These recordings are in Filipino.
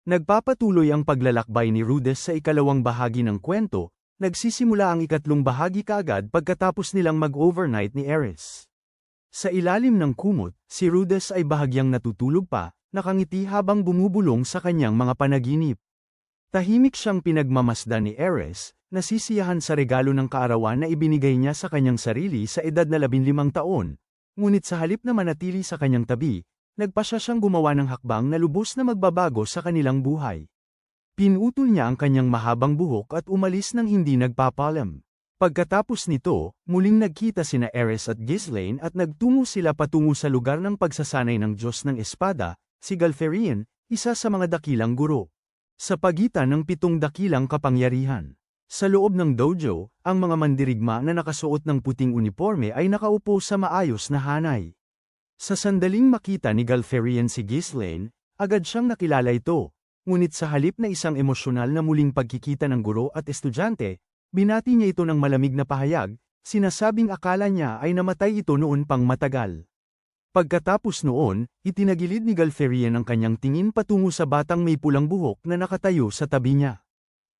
Nagpapatuloy ang paglalakbay ni Rudess sa ikalawang bahagi ng kwento, nagsisimula ang ikatlong bahagi kaagad pagkatapos nilang mag-overnight ni Ares. Sa ilalim ng kumot, si Rudess ay bahagyang natutulog pa, nakangiti habang bumubulong sa kanyang mga panaginip. Tahimik siyang pinagmamasdan ni Ares, nasisiyahan sa regalo ng kaarawan na ibinigay niya sa kanyang sarili sa edad na 15 taon, ngunit sa halip na manatili sa kanyang tabi, nagpasya siyang gumawa ng hakbang na lubos na magbabago sa kanilang buhay. Pinutol niya ang kanyang mahabang buhok at umalis nang hindi nagpapalam. Pagkatapos nito, muling nagkita sina Ares at Ghislaine at nagtungo sila patungo sa lugar ng pagsasanay ng Diyos ng Espada, si Galferian, isa sa mga dakilang guro. Sa pagitan ng 7 dakilang kapangyarihan. Sa loob ng dojo, ang mga mandirigma na nakasuot ng puting uniforme ay nakaupo sa maayos na hanay. Sa sandaling makita ni Galferian si Ghislaine, agad siyang nakilala ito, ngunit sa halip na isang emosyonal na muling pagkikita ng guro at estudyante, binati niya ito ng malamig na pahayag, sinasabing akala niya ay namatay ito noon pang matagal. Pagkatapos noon, itinagilid ni Galferian ang kanyang tingin patungo sa batang may pulang buhok na nakatayo sa tabi niya.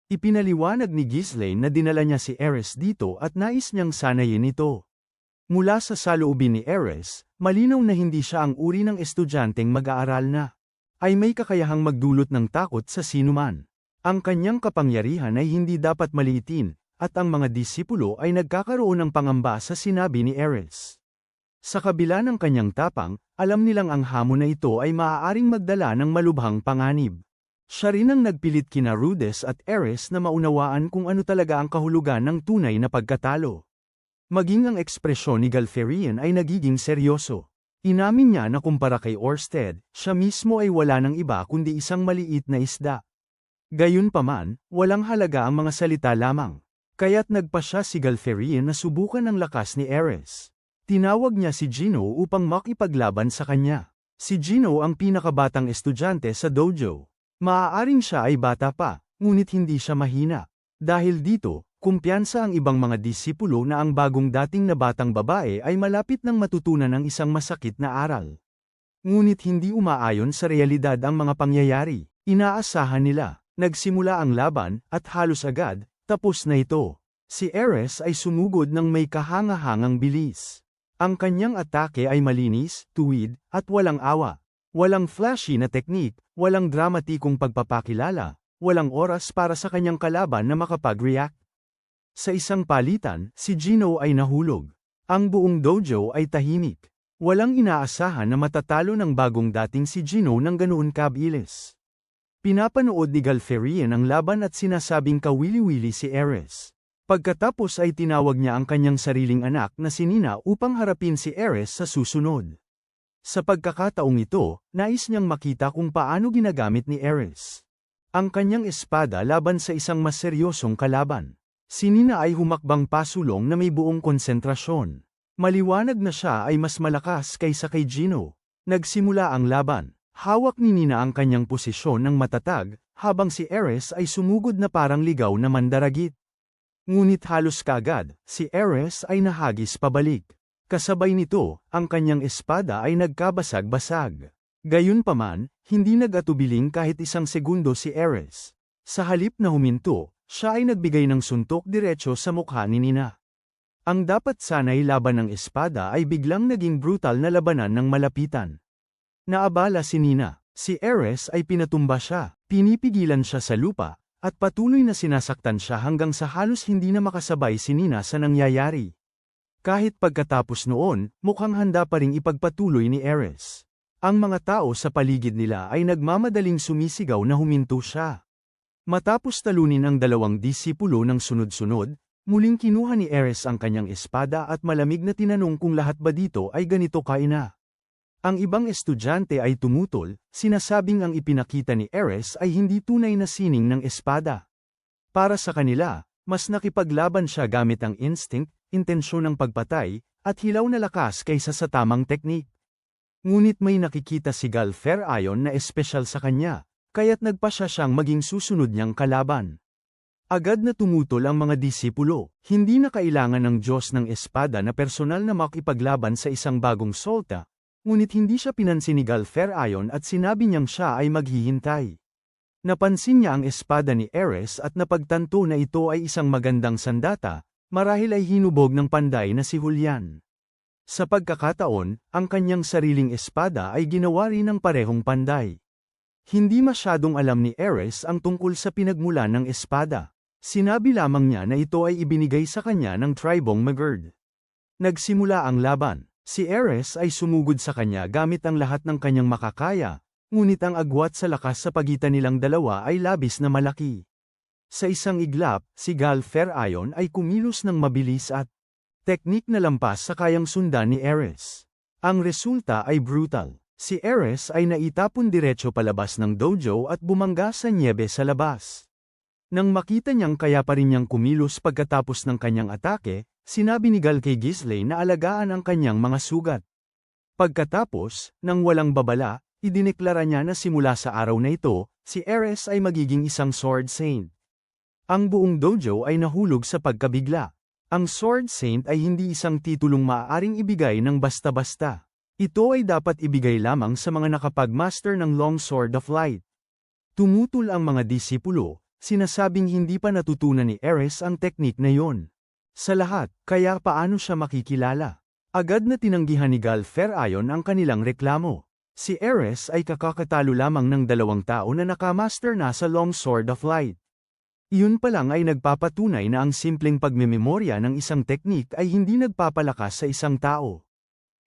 Ipinaliwanag ni Ghislaine na dinala niya si Ares dito at nais niyang sanayin ito. Mula sa saloobin ni Ares, malinaw na hindi siya ang uri ng estudyanteng mag-aaral na ay may kakayahang magdulot ng takot sa sinuman. Ang kanyang kapangyarihan ay hindi dapat maliitin, at ang mga disipulo ay nagkakaroon ng pangamba sa sinabi ni Ares. Sa kabila ng kanyang tapang, alam nilang ang hamon na ito ay maaaring magdala ng malubhang panganib. Siya rin ang nagpilit kina Rudess at Ares na maunawaan kung ano talaga ang kahulugan ng tunay na pagkatalo. Maging ang ekspresyon ni Galferian ay nagiging seryoso. Inamin niya na kumpara kay Orsted, siya mismo ay wala ng iba kundi isang maliit na isda. Gayunpaman, walang halaga ang mga salita lamang. Kaya't nagpasya si Galferian na subukan ang lakas ni Ares. Tinawag niya si Gino upang makipaglaban sa kanya. Si Gino ang pinakabatang estudyante sa dojo. Maaaring siya ay bata pa, ngunit hindi siya mahina. Dahil dito, kumpiyansa ang ibang mga disipulo na ang bagong dating na batang babae ay malapit nang matutunan ng isang masakit na aral. Ngunit hindi umaayon sa realidad ang mga pangyayari. Inaasahan nila, nagsimula ang laban, at halos agad, tapos na ito. Si Ares ay sumugod ng may kahangahangang bilis. Ang kanyang atake ay malinis, tuwid, at walang awa. Walang flashy na teknik, walang dramatikong pagpapakilala, walang oras para sa kanyang kalaban na makapag-react. Sa isang palitan, si Gino ay nahulog. Ang buong dojo ay tahimik. Walang inaasahan na matatalo ng bagong dating si Gino ng ganoon kabilis. Pinapanood ni Galferian ang laban at sinasabing kawili-wili si Ares. Pagkatapos ay tinawag niya ang kanyang sariling anak na si Nina upang harapin si Ares sa susunod. Sa pagkakataong ito, nais niyang makita kung paano ginagamit ni Ares ang kanyang espada laban sa isang mas seryosong kalaban. Si Nina ay humakbang pasulong na may buong konsentrasyon. Maliwanag na siya ay mas malakas kaysa kay Gino. Nagsimula ang laban. Hawak ni Nina ang kanyang posisyon ng matatag, habang si Ares ay sumugod na parang ligaw na mandaragit. Ngunit halos kaagad, si Ares ay nahagis pabalik. Kasabay nito, ang kanyang espada ay nagkabasag-basag. Gayunpaman, hindi nag-atubiling kahit isang segundo si Ares. Sa halip na huminto, siya ay nagbigay ng suntok diretso sa mukha ni Nina. Ang dapat sana'y laban ng espada ay biglang naging brutal na labanan ng malapitan. Naabala si Nina. Si Ares ay pinatumba siya, pinipigilan siya sa lupa, at patuloy na sinasaktan siya hanggang sa halos hindi na makasabay si Nina sa nangyayari. Kahit pagkatapos noon, mukhang handa pa ring ipagpatuloy ni Ares. Ang mga tao sa paligid nila ay nagmamadaling sumisigaw na huminto siya. Matapos talunin ang dalawang disipulo ng sunod-sunod, muling kinuha ni Ares ang kanyang espada at malamig na tinanong kung lahat ba dito ay ganito kaina. Ang ibang estudyante ay tumutol, sinasabing ang ipinakita ni Ares ay hindi tunay na sining ng espada. Para sa kanila, mas nakipaglaban siya gamit ang instinct, intensyon ng pagpatay, at hilaw na lakas kaysa sa tamang teknik. Ngunit may nakikita si Galferian na espesyal sa kanya, kaya't nagpasya siyang maging susunod niyang kalaban. Agad na tumutol ang mga disipulo, hindi na kailangan ng Diyos ng espada na personal na makipaglaban sa isang bagong solta, ngunit hindi siya pinansin ni Galferian at sinabi niyang siya ay maghihintay. Napansin niya ang espada ni Ares at napagtanto na ito ay isang magandang sandata, marahil ay hinubog ng panday na si Julian. Sa pagkakataon, ang kanyang sariling espada ay ginawa rin ng parehong panday. Hindi masyadong alam ni Ares ang tungkol sa pinagmulan ng espada. Sinabi lamang niya na ito ay ibinigay sa kanya ng Tribong Magerd. Nagsimula ang laban. Si Ares ay sumugod sa kanya gamit ang lahat ng kanyang makakaya, ngunit ang agwat sa lakas sa pagitan nilang dalawa ay labis na malaki. Sa isang iglap, si Gal Ferion ay kumilos ng mabilis at teknik na lampas sa kayang sundan ni Ares. Ang resulta ay brutal. Si Ares ay naitapon diretso palabas ng dojo at bumangga sa nyebe sa labas. Nang makita niyang kaya pa rin niyang kumilos pagkatapos ng kanyang atake, sinabi ni Gal kay Ghislaine na alagaan ang kanyang mga sugat. Pagkatapos, nang walang babala, idineklara niya na simula sa araw na ito, si Ares ay magiging isang Sword Saint. Ang buong dojo ay nahulog sa pagkabigla. Ang Sword Saint ay hindi isang titulong maaaring ibigay ng basta-basta. Ito ay dapat ibigay lamang sa mga nakapag-master ng Long Sword of Light. Tumutol ang mga disipulo, sinasabing hindi pa natutunan ni Ares ang teknik na yon. Sa lahat, kaya paano siya makikilala? Agad na tinanggihan ni Gal Ferion ang kanilang reklamo. Si Ares ay kakakatalo lamang ng 2 tao na nakamaster na sa Long Sword of Light. Iyon pa lang ay nagpapatunay na ang simpleng pagmemorya ng isang teknik ay hindi nagpapalakas sa isang tao.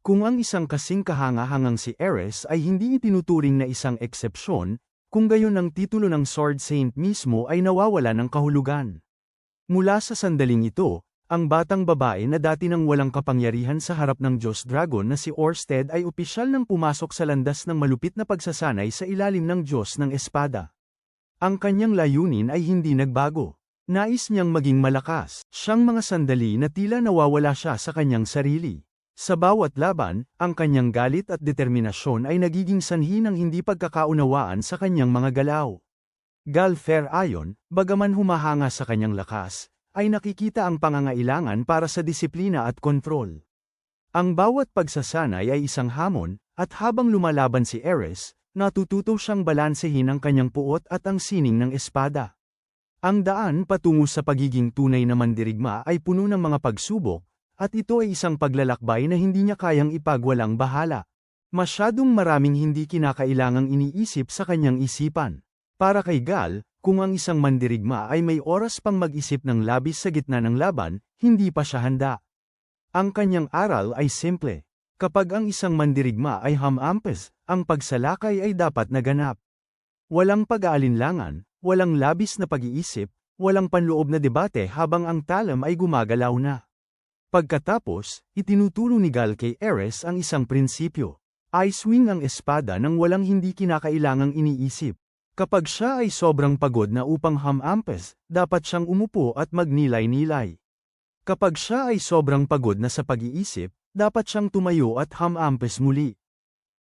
Kung ang isang kasing kahanga-hangang si Ares ay hindi itinuturing na isang eksepsyon, kung gayon ang titulo ng Sword Saint mismo ay nawawala ng kahulugan. Mula sa sandaling ito, ang batang babae na dati nang walang kapangyarihan sa harap ng Diyos Dragon na si Orsted ay opisyal nang pumasok sa landas ng malupit na pagsasanay sa ilalim ng Diyos ng Espada. Ang kanyang layunin ay hindi nagbago. Nais niyang maging malakas. Siyang mga sandali na tila nawawala siya sa kanyang sarili. Sa bawat laban, ang kanyang galit at determinasyon ay nagiging sanhi ng hindi pagkakaunawaan sa kanyang mga galaw. Gal Ferion, bagaman humahanga sa kanyang lakas, ay nakikita ang pangangailangan para sa disiplina at kontrol. Ang bawat pagsasanay ay isang hamon, at habang lumalaban si Ares, natututo siyang balansehin ang kanyang puot at ang sining ng espada. Ang daan patungo sa pagiging tunay na mandirigma ay puno ng mga pagsubok, at ito ay isang paglalakbay na hindi niya kayang ipagwalang bahala. Masyadong maraming hindi kinakailangang iniisip sa kanyang isipan. Para kay Gal, kung ang isang mandirigma ay may oras pang mag-isip ng labis sa gitna ng laban, hindi pa siya handa. Ang kanyang aral ay simple. Kapag ang isang mandirigma ay hamampes, ang pagsalakay ay dapat naganap. Walang pag-aalinlangan, walang labis na pag-iisip, walang panloob na debate habang ang talam ay gumagalaw na. Pagkatapos, itinuturo ni Gal kay Ares ang isang prinsipyo. I-swing ang espada nang walang hindi kinakailangang iniisip. Kapag siya ay sobrang pagod na upang hamampes, dapat siyang umupo at magnilay-nilay. Kapag siya ay sobrang pagod na sa pag-iisip, dapat siyang tumayo at hamampes muli.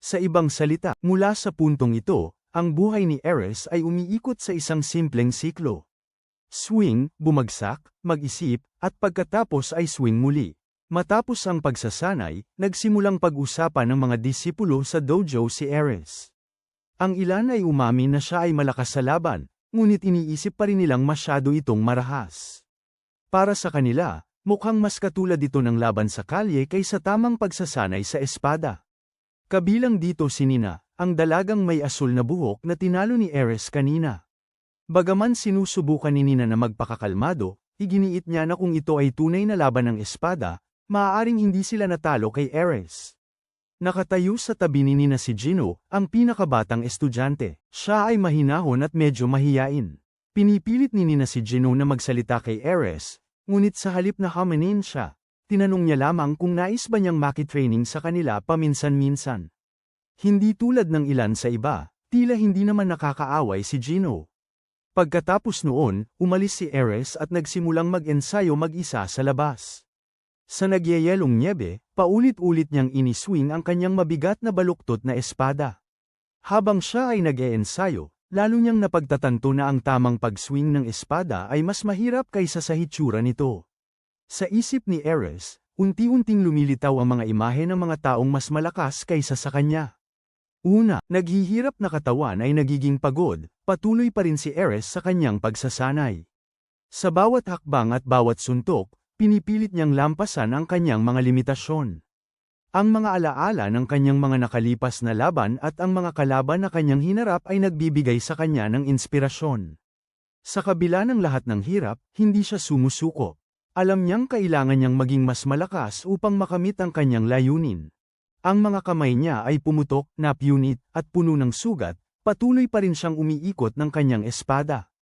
Sa ibang salita, mula sa puntong ito, ang buhay ni Ares ay umiikot sa isang simpleng siklo. Swing, bumagsak, mag-isip, at pagkatapos ay swing muli. Matapos ang pagsasanay, nagsimulang pag-usapan ng mga disipulo sa dojo si Ares. Ang ilan ay umamin na siya ay malakas sa laban, ngunit iniisip pa rin nilang masyado itong marahas. Para sa kanila, mukhang mas katulad ito ng laban sa kalye kaysa tamang pagsasanay sa espada. Kabilang dito si Nina, ang dalagang may asul na buhok na tinalo ni Ares kanina. Bagaman sinusubukan ni Nina na magpakakalmado, iginiit niya na kung ito ay tunay na laban ng espada, maaaring hindi sila natalo kay Ares. Nakatayo sa tabi ni Nina si Gino, ang pinakabatang estudyante. Siya ay mahinahon at medyo mahiyain. Pinipilit ni Nina si Gino na magsalita kay Ares, ngunit sa halip na hamanin siya, tinanong niya lamang kung nais ba niyang makitraining sa kanila paminsan-minsan. Hindi tulad ng ilan sa iba, tila hindi naman nakakaaway si Gino. Pagkatapos noon, umalis si Ares at nagsimulang mag-ensayo mag-isa sa labas. Sa nagyayelong nyebe, paulit-ulit niyang iniswing ang kanyang mabigat na baluktot na espada. Habang siya ay nag-eensayo, lalo niyang napagtatanto na ang tamang pag-swing ng espada ay mas mahirap kaysa sa hitsura nito. Sa isip ni Ares, unti-unting lumilitaw ang mga imahe ng mga taong mas malakas kaysa sa kanya. Una, naghihirap na katawan ay nagiging pagod, patuloy pa rin si Ares sa kanyang pagsasanay. Sa bawat hakbang at bawat suntok, pinipilit niyang lampasan ang kanyang mga limitasyon. Ang mga alaala ng kanyang mga nakalipas na laban at ang mga kalaban na kanyang hinarap ay nagbibigay sa kanya ng inspirasyon. Sa kabila ng lahat ng hirap, hindi siya sumusuko. Alam niyang kailangan niyang maging mas malakas upang makamit ang kanyang layunin. Ang mga kamay niya ay pumutok, napunit, at puno ng sugat, patuloy pa rin siyang umiikot ng kanyang espada.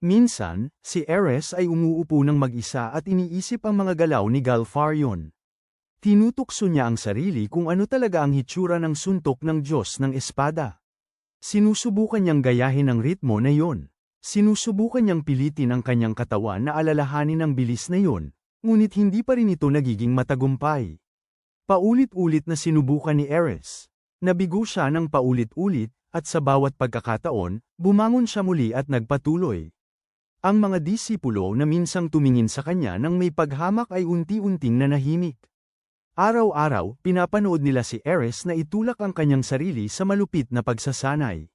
Minsan, si Ares ay umuupo ng mag-isa at iniisip ang mga galaw ni Galfarion. Tinutukso niya ang sarili kung ano talaga ang hitsura ng suntok ng Diyos ng espada. Sinusubukan niyang gayahin ang ritmo na yon. Sinusubukan niyang pilitin ang kanyang katawan na alalahanin ang bilis na yon, ngunit hindi pa rin ito nagiging matagumpay. Paulit-ulit na sinubukan ni Ares. Nabigo siya ng paulit-ulit, at sa bawat pagkakataon, bumangon siya muli at nagpatuloy. Ang mga disipulo na minsang tumingin sa kanya nang may paghamak ay unti-unting nanahimik. Araw-araw, pinapanood nila si Ares na itulak ang kanyang sarili sa malupit na pagsasanay.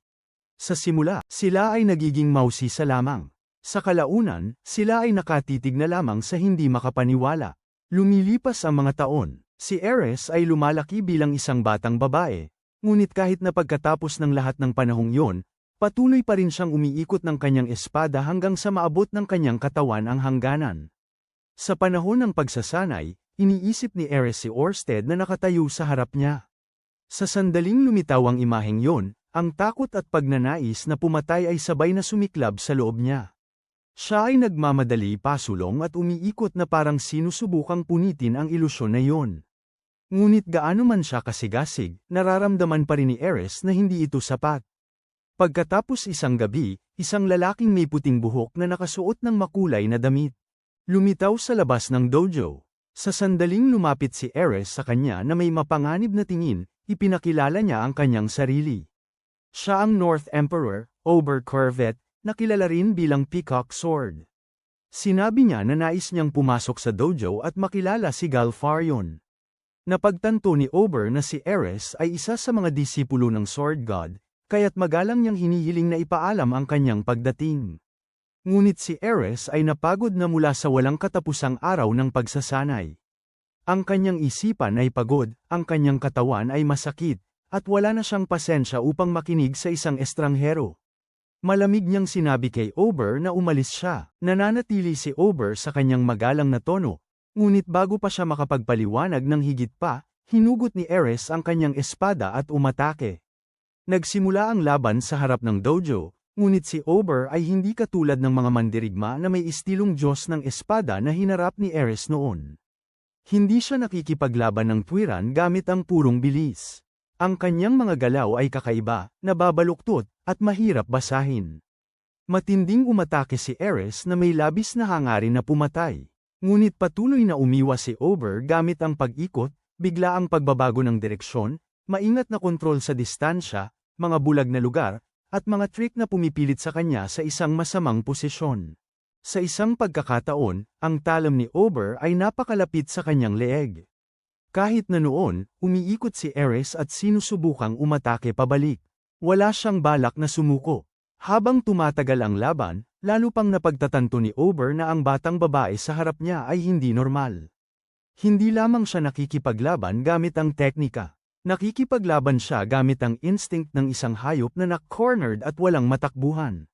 Sa simula, sila ay nagiging mausisa lamang. Sa kalaunan, sila ay nakatitig na lamang sa hindi makapaniwala. Lumilipas ang mga taon. Si Ares ay lumalaki bilang isang batang babae, ngunit kahit na pagkatapos ng lahat ng panahong yon, patuloy pa rin siyang umiikot ng kanyang espada hanggang sa maabot ng kanyang katawan ang hangganan. Sa panahon ng pagsasanay, iniisip ni Ares si Orsted na nakatayo sa harap niya. Sa sandaling lumitaw ang imaheng yon, ang takot at pagnanais na pumatay ay sabay na sumiklab sa loob niya. Siya ay nagmamadali pasulong at umiikot na parang sinusubukang punitin ang ilusyon na yon. Ngunit gaano man siya kasigasig, nararamdaman pa rin ni Ares na hindi ito sapat. Pagkatapos isang gabi, isang lalaking may puting buhok na nakasuot ng makulay na damit. Lumitaw sa labas ng dojo. Sa sandaling lumapit si Ares sa kanya na may mapanganib na tingin, ipinakilala niya ang kanyang sarili. Siya ang North Emperor, Ober Corvet, na kilala rin bilang Peacock Sword. Sinabi niya na nais niyang pumasok sa dojo at makilala si Galfarion. Napagtanto ni Ober na si Ares ay isa sa mga disipulo ng Sword God, kaya't magalang niyang hinihiling na ipaalam ang kanyang pagdating. Ngunit si Ares ay napagod na mula sa walang katapusang araw ng pagsasanay. Ang kanyang isipan ay pagod, ang kanyang katawan ay masakit, at wala na siyang pasensya upang makinig sa isang estranghero. Malamig niyang sinabi kay Ober na umalis siya. Nananatili si Ober sa kanyang magalang na tono. Ngunit bago pa siya makapagpaliwanag ng higit pa, hinugot ni Ares ang kanyang espada at umatake. Nagsimula ang laban sa harap ng dojo, ngunit si Ober ay hindi katulad ng mga mandirigma na may istilong Diyos ng espada na hinarap ni Ares noon. Hindi siya nakikipaglaban ng tuwiran gamit ang purong bilis. Ang kanyang mga galaw ay kakaiba, nababaluktot, at mahirap basahin. Matinding umatake si Ares na may labis na hangarin na pumatay. Ngunit patuloy na umiwas si Ober gamit ang pag-ikot, bigla ang pagbabago ng direksyon, maingat na kontrol sa distansya, mga bulag na lugar, at mga trick na pumipilit sa kanya sa isang masamang posisyon. Sa isang pagkakataon, ang talam ni Ober ay napakalapit sa kanyang leeg. Kahit na noon, umiikot si Ares at sinusubukang umatake pabalik. Wala siyang balak na sumuko. Habang tumatagal ang laban, lalo pang napagtatanto ni Ober na ang batang babae sa harap niya ay hindi normal. Hindi lamang siya nakikipaglaban gamit ang teknika. Nakikipaglaban siya gamit ang instinct ng isang hayop na nak-cornered at walang matakbuhan.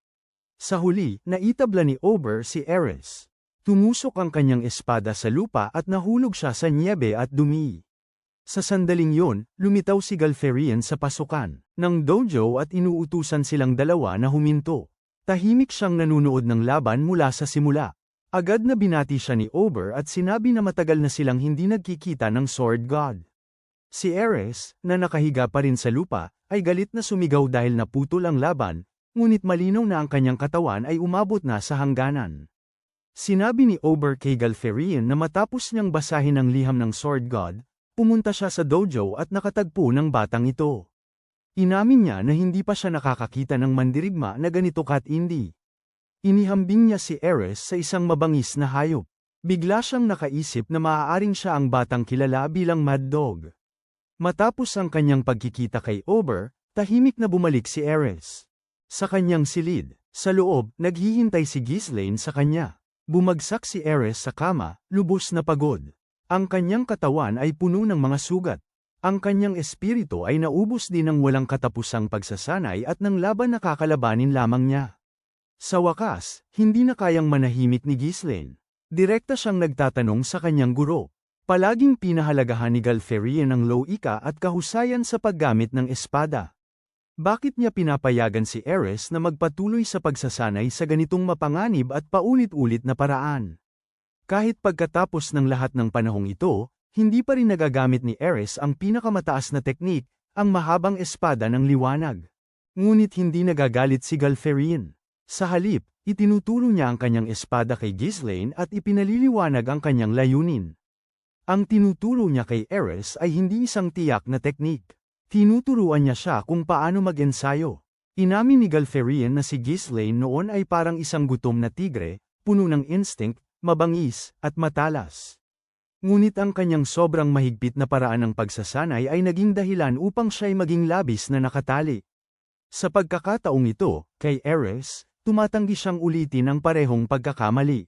Sa huli, naitabla ni Ober si Ares. Tumusok ang kanyang espada sa lupa at nahulog siya sa nyebe at dumi. Sa sandaling yon, lumitaw si Galfarion sa pasukan ng dojo at inuutusan silang dalawa na huminto. Tahimik siyang nanunood ng laban mula sa simula. Agad na binati siya ni Ober at sinabi na matagal na silang hindi nagkikita ng Sword God. Si Ares, na nakahiga pa rin sa lupa, ay galit na sumigaw dahil naputol ang laban, ngunit malinaw na ang kanyang katawan ay umabot na sa hangganan. Sinabi ni Ober kay Galfarion na matapos niyang basahin ang liham ng Sword God, pumunta siya sa dojo at nakatagpo ng batang ito. Inamin niya na hindi pa siya nakakakita ng mandirigma na ganito katindi. Inihambing niya si Ares sa isang mabangis na hayop. Bigla siyang nakaisip na maaaring siya ang batang kilala bilang Mad Dog. Matapos ang kanyang pagkikita kay Ober, Tahimik na bumalik si Ares. Sa kanyang silid, sa loob, naghihintay si Ghislaine sa kanya. Bumagsak si Ares sa kama, lubos na pagod. Ang kanyang katawan ay puno ng mga sugat. Ang kanyang espiritu ay naubos din ng walang katapusang pagsasanay at ng laban na kakalabanin lamang niya. Sa wakas, hindi na kayang manahimik ni Ghislaine. Direkta siyang nagtatanong sa kanyang guro. Palaging pinahalagahan ni Galferian ang loika at kahusayan sa paggamit ng espada. Bakit niya pinapayagan si Ares na magpatuloy sa pagsasanay sa ganitong mapanganib at paulit-ulit na paraan? Kahit pagkatapos ng lahat ng panahong ito, hindi pa rin nagagamit ni Ares ang pinakamataas na teknik, ang mahabang espada ng liwanag. Ngunit hindi nagagalit si Galferian. Sa halip, itinuturo niya ang kanyang espada kay Ghislaine at ipinaliliwanag ang kanyang layunin. Ang tinuturo niya kay Ares ay hindi isang tiyak na teknik. Tinuturuan niya siya kung paano mag-ensayo. Inamin ni Galferian na si Ghislaine noon ay parang isang gutom na tigre, puno ng instinct, mabangis, at matalas. Ngunit ang kanyang sobrang mahigpit na paraan ng pagsasanay ay naging dahilan upang siya'y maging labis na nakatali. Sa pagkakataong ito, kay Ares, tumatanggi siyang ulitin ang parehong pagkakamali.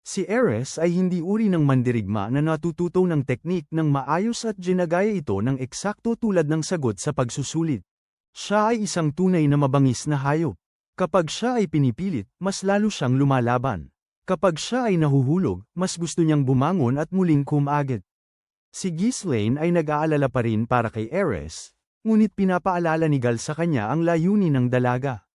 Si Ares ay hindi uri ng mandirigma na natututo ng teknik ng maayos at ginagaya ito ng eksakto tulad ng sagot sa pagsusulit. Siya ay isang tunay na mabangis na hayop. Kapag siya ay pinipilit, mas lalo siyang lumalaban. Kapag siya ay nahuhulog, mas gusto niyang bumangon at muling kumagit. Si Ghislaine ay nag-aalala pa rin para kay Ares, ngunit pinapaalala ni Gal sa kanya ang layunin ng dalaga.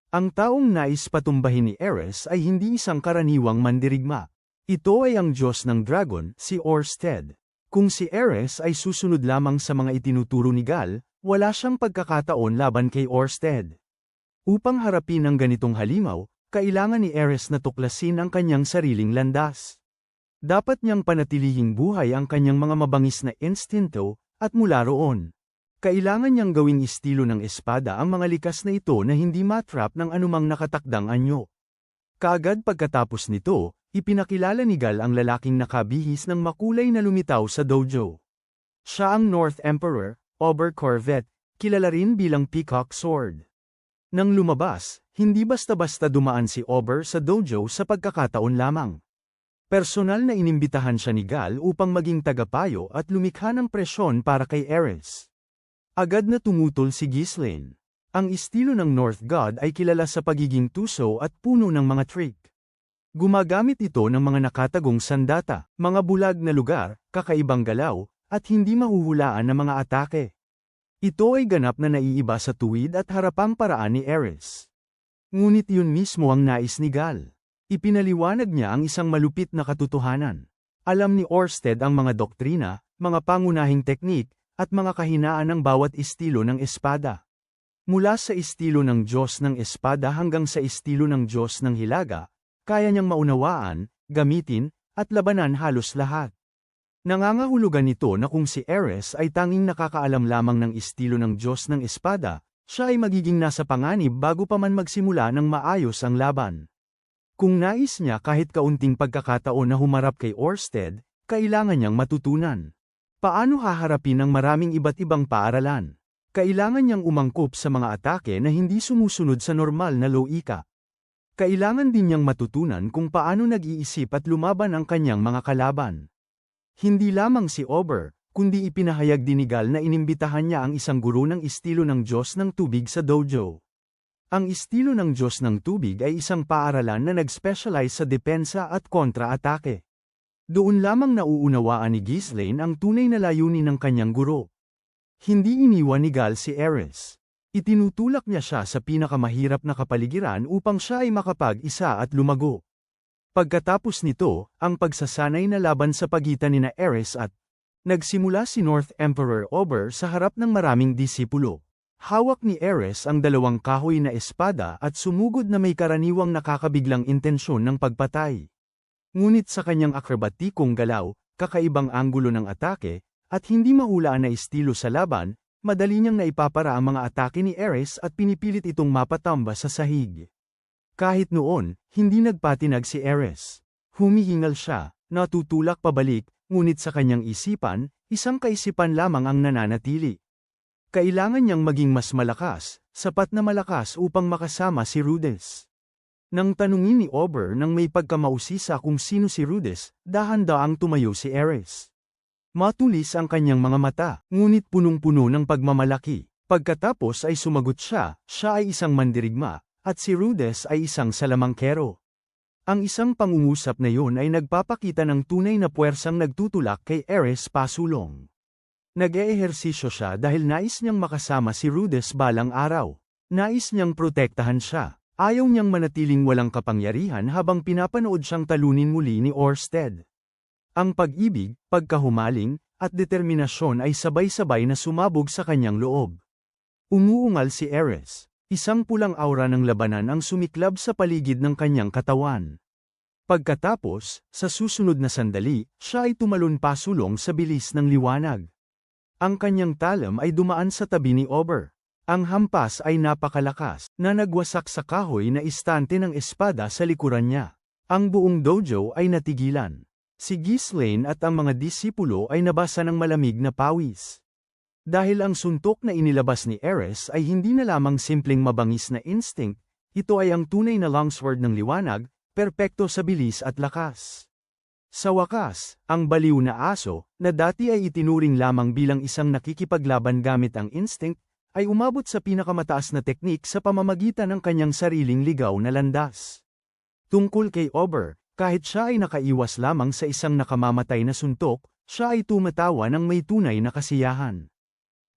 Ang taong nais patumbahin ni Ares ay hindi isang karaniwang mandirigma. Ito ay ang Diyos ng Dragon, si Orsted. Kung si Ares ay susunod lamang sa mga itinuturo ni Gal, wala siyang pagkakataon laban kay Orsted. Upang harapin ang ganitong halimaw, kailangan ni Ares na tuklasin ang kanyang sariling landas. Dapat niyang panatilihing buhay ang kanyang mga mabangis na instinto, at mula roon, kailangan niyang gawing estilo ng espada ang mga likas na ito na hindi matrap ng anumang nakatakdang anyo. Kaagad pagkatapos nito, ipinakilala ni Gal ang lalaking nakabihis ng makulay na lumitaw sa dojo. Siya ang North Emperor, Ober Corvette, kilala rin bilang Peacock Sword. Nang lumabas, hindi basta-basta dumaan si Ober sa dojo sa pagkakataon lamang. Personal na inimbitahan siya ni Gal upang maging tagapayo at lumikha ng presyon para kay Ares. Agad na tumutol si Ghislaine. Ang estilo ng North God ay kilala sa pagiging tuso at puno ng mga trick. Gumagamit ito ng mga nakatagong sandata, mga bulag na lugar, kakaibang galaw, at hindi mahuhulaan na mga atake. Ito ay ganap na naiiba sa tuwid at harapang paraan ni Ares. Ngunit yun mismo ang nais ni Gal. Ipinaliwanag niya ang isang malupit na katotohanan. Alam ni Orsted ang mga doktrina, mga pangunahing teknik, at mga kahinaan ng bawat estilo ng espada. Mula sa estilo ng Diyos ng espada hanggang sa estilo ng Diyos ng hilaga, kaya niyang maunawaan, gamitin, at labanan halos lahat. Nangangahulugan nito na kung si Ares ay tanging nakakaalam lamang ng estilo ng Diyos ng espada, siya ay magiging nasa panganib bago pa man magsimula ng maayos ang laban. Kung nais niya kahit kaunting pagkakataon na humarap kay Orsted, kailangan niyang matutunan. Paano haharapin ang maraming iba't ibang paaralan? Kailangan niyang umangkop sa mga atake na hindi sumusunod sa normal na loika. Kailangan din niyang matutunan kung paano nag-iisip at lumaban ang kanyang mga kalaban. Hindi lamang si Ober, kundi ipinahayag din ni Gal na inimbitahan niya ang isang guro ng estilo ng Diyos ng Tubig sa dojo. Ang estilo ng Diyos ng Tubig ay isang paaralan na nag-specialize sa depensa at kontra-atake. Doon lamang nauunawaan ni Ghislaine ang tunay na layunin ng kanyang guro. Hindi iniwan ni Gal si Ares. Itinutulak niya siya sa pinakamahirap na kapaligiran upang siya ay makapag-isa at lumago. Pagkatapos nito, ang pagsasanay na laban sa pagitan nina Ares at nagsimula si North Emperor Ober sa harap ng maraming disipulo. Hawak ni Ares ang dalawang kahoy na espada at sumugod na may karaniwang nakakabiglang intensyon ng pagpatay. Ngunit sa kanyang akrobatikong galaw, kakaibang anggulo ng atake, at hindi mahulaan na estilo sa laban, madali niyang naipapara ang mga atake ni Ares at pinipilit itong mapatamba sa sahig. Kahit noon, hindi nagpatinag si Ares. Humihingal siya, natutulak pabalik, ngunit sa kanyang isipan, isang kaisipan lamang ang nananatili. Kailangan niyang maging mas malakas, sapat na malakas upang makasama si Rudess. Nang tanungin ni Ober nang may pagkamausisa kung sino si Rudess, dahan-daang tumayo si Ares. Matulis ang kanyang mga mata, ngunit punong-puno ng pagmamalaki. Pagkatapos ay sumagot siya ay isang mandirigma, at si Rudess ay isang salamangkero. Ang isang pangungusap na yun ay nagpapakita ng tunay na puwersang nagtutulak kay Ares pasulong. Nag-eehersisyo siya dahil nais niyang makasama si Rudess balang araw. Nais niyang protektahan siya. Ayaw niyang manatiling walang kapangyarihan habang pinapanood siyang talunin muli ni Orsted. Ang pag-ibig, pagkahumaling, at determinasyon ay sabay-sabay na sumabog sa kanyang loob. Umuungal si Ares. Isang pulang aura ng labanan ang sumiklab sa paligid ng kanyang katawan. Pagkatapos, sa susunod na sandali, siya ay tumalon pasulong sa bilis ng liwanag. Ang kanyang talam ay dumaan sa tabi ni Ober. Ang hampas ay napakalakas, na nagwasak sa kahoy na istante ng espada sa likuran niya. Ang buong dojo ay natigilan. Si Ghislaine at ang mga disipulo ay nabasa ng malamig na pawis. Dahil ang suntok na inilabas ni Ares ay hindi na lamang simpleng mabangis na instinct, ito ay ang tunay na longsword ng liwanag, perpekto sa bilis at lakas. Sa wakas, ang baliw na aso, na dati ay itinuring lamang bilang isang nakikipaglaban gamit ang instinct, ay umabot sa pinakamataas na teknik sa pamamagitan ng kanyang sariling ligaw na landas. Tungkol kay Ober, kahit siya ay nakaiwas lamang sa isang nakamamatay na suntok, siya ay tumatawa ng may tunay na kasiyahan.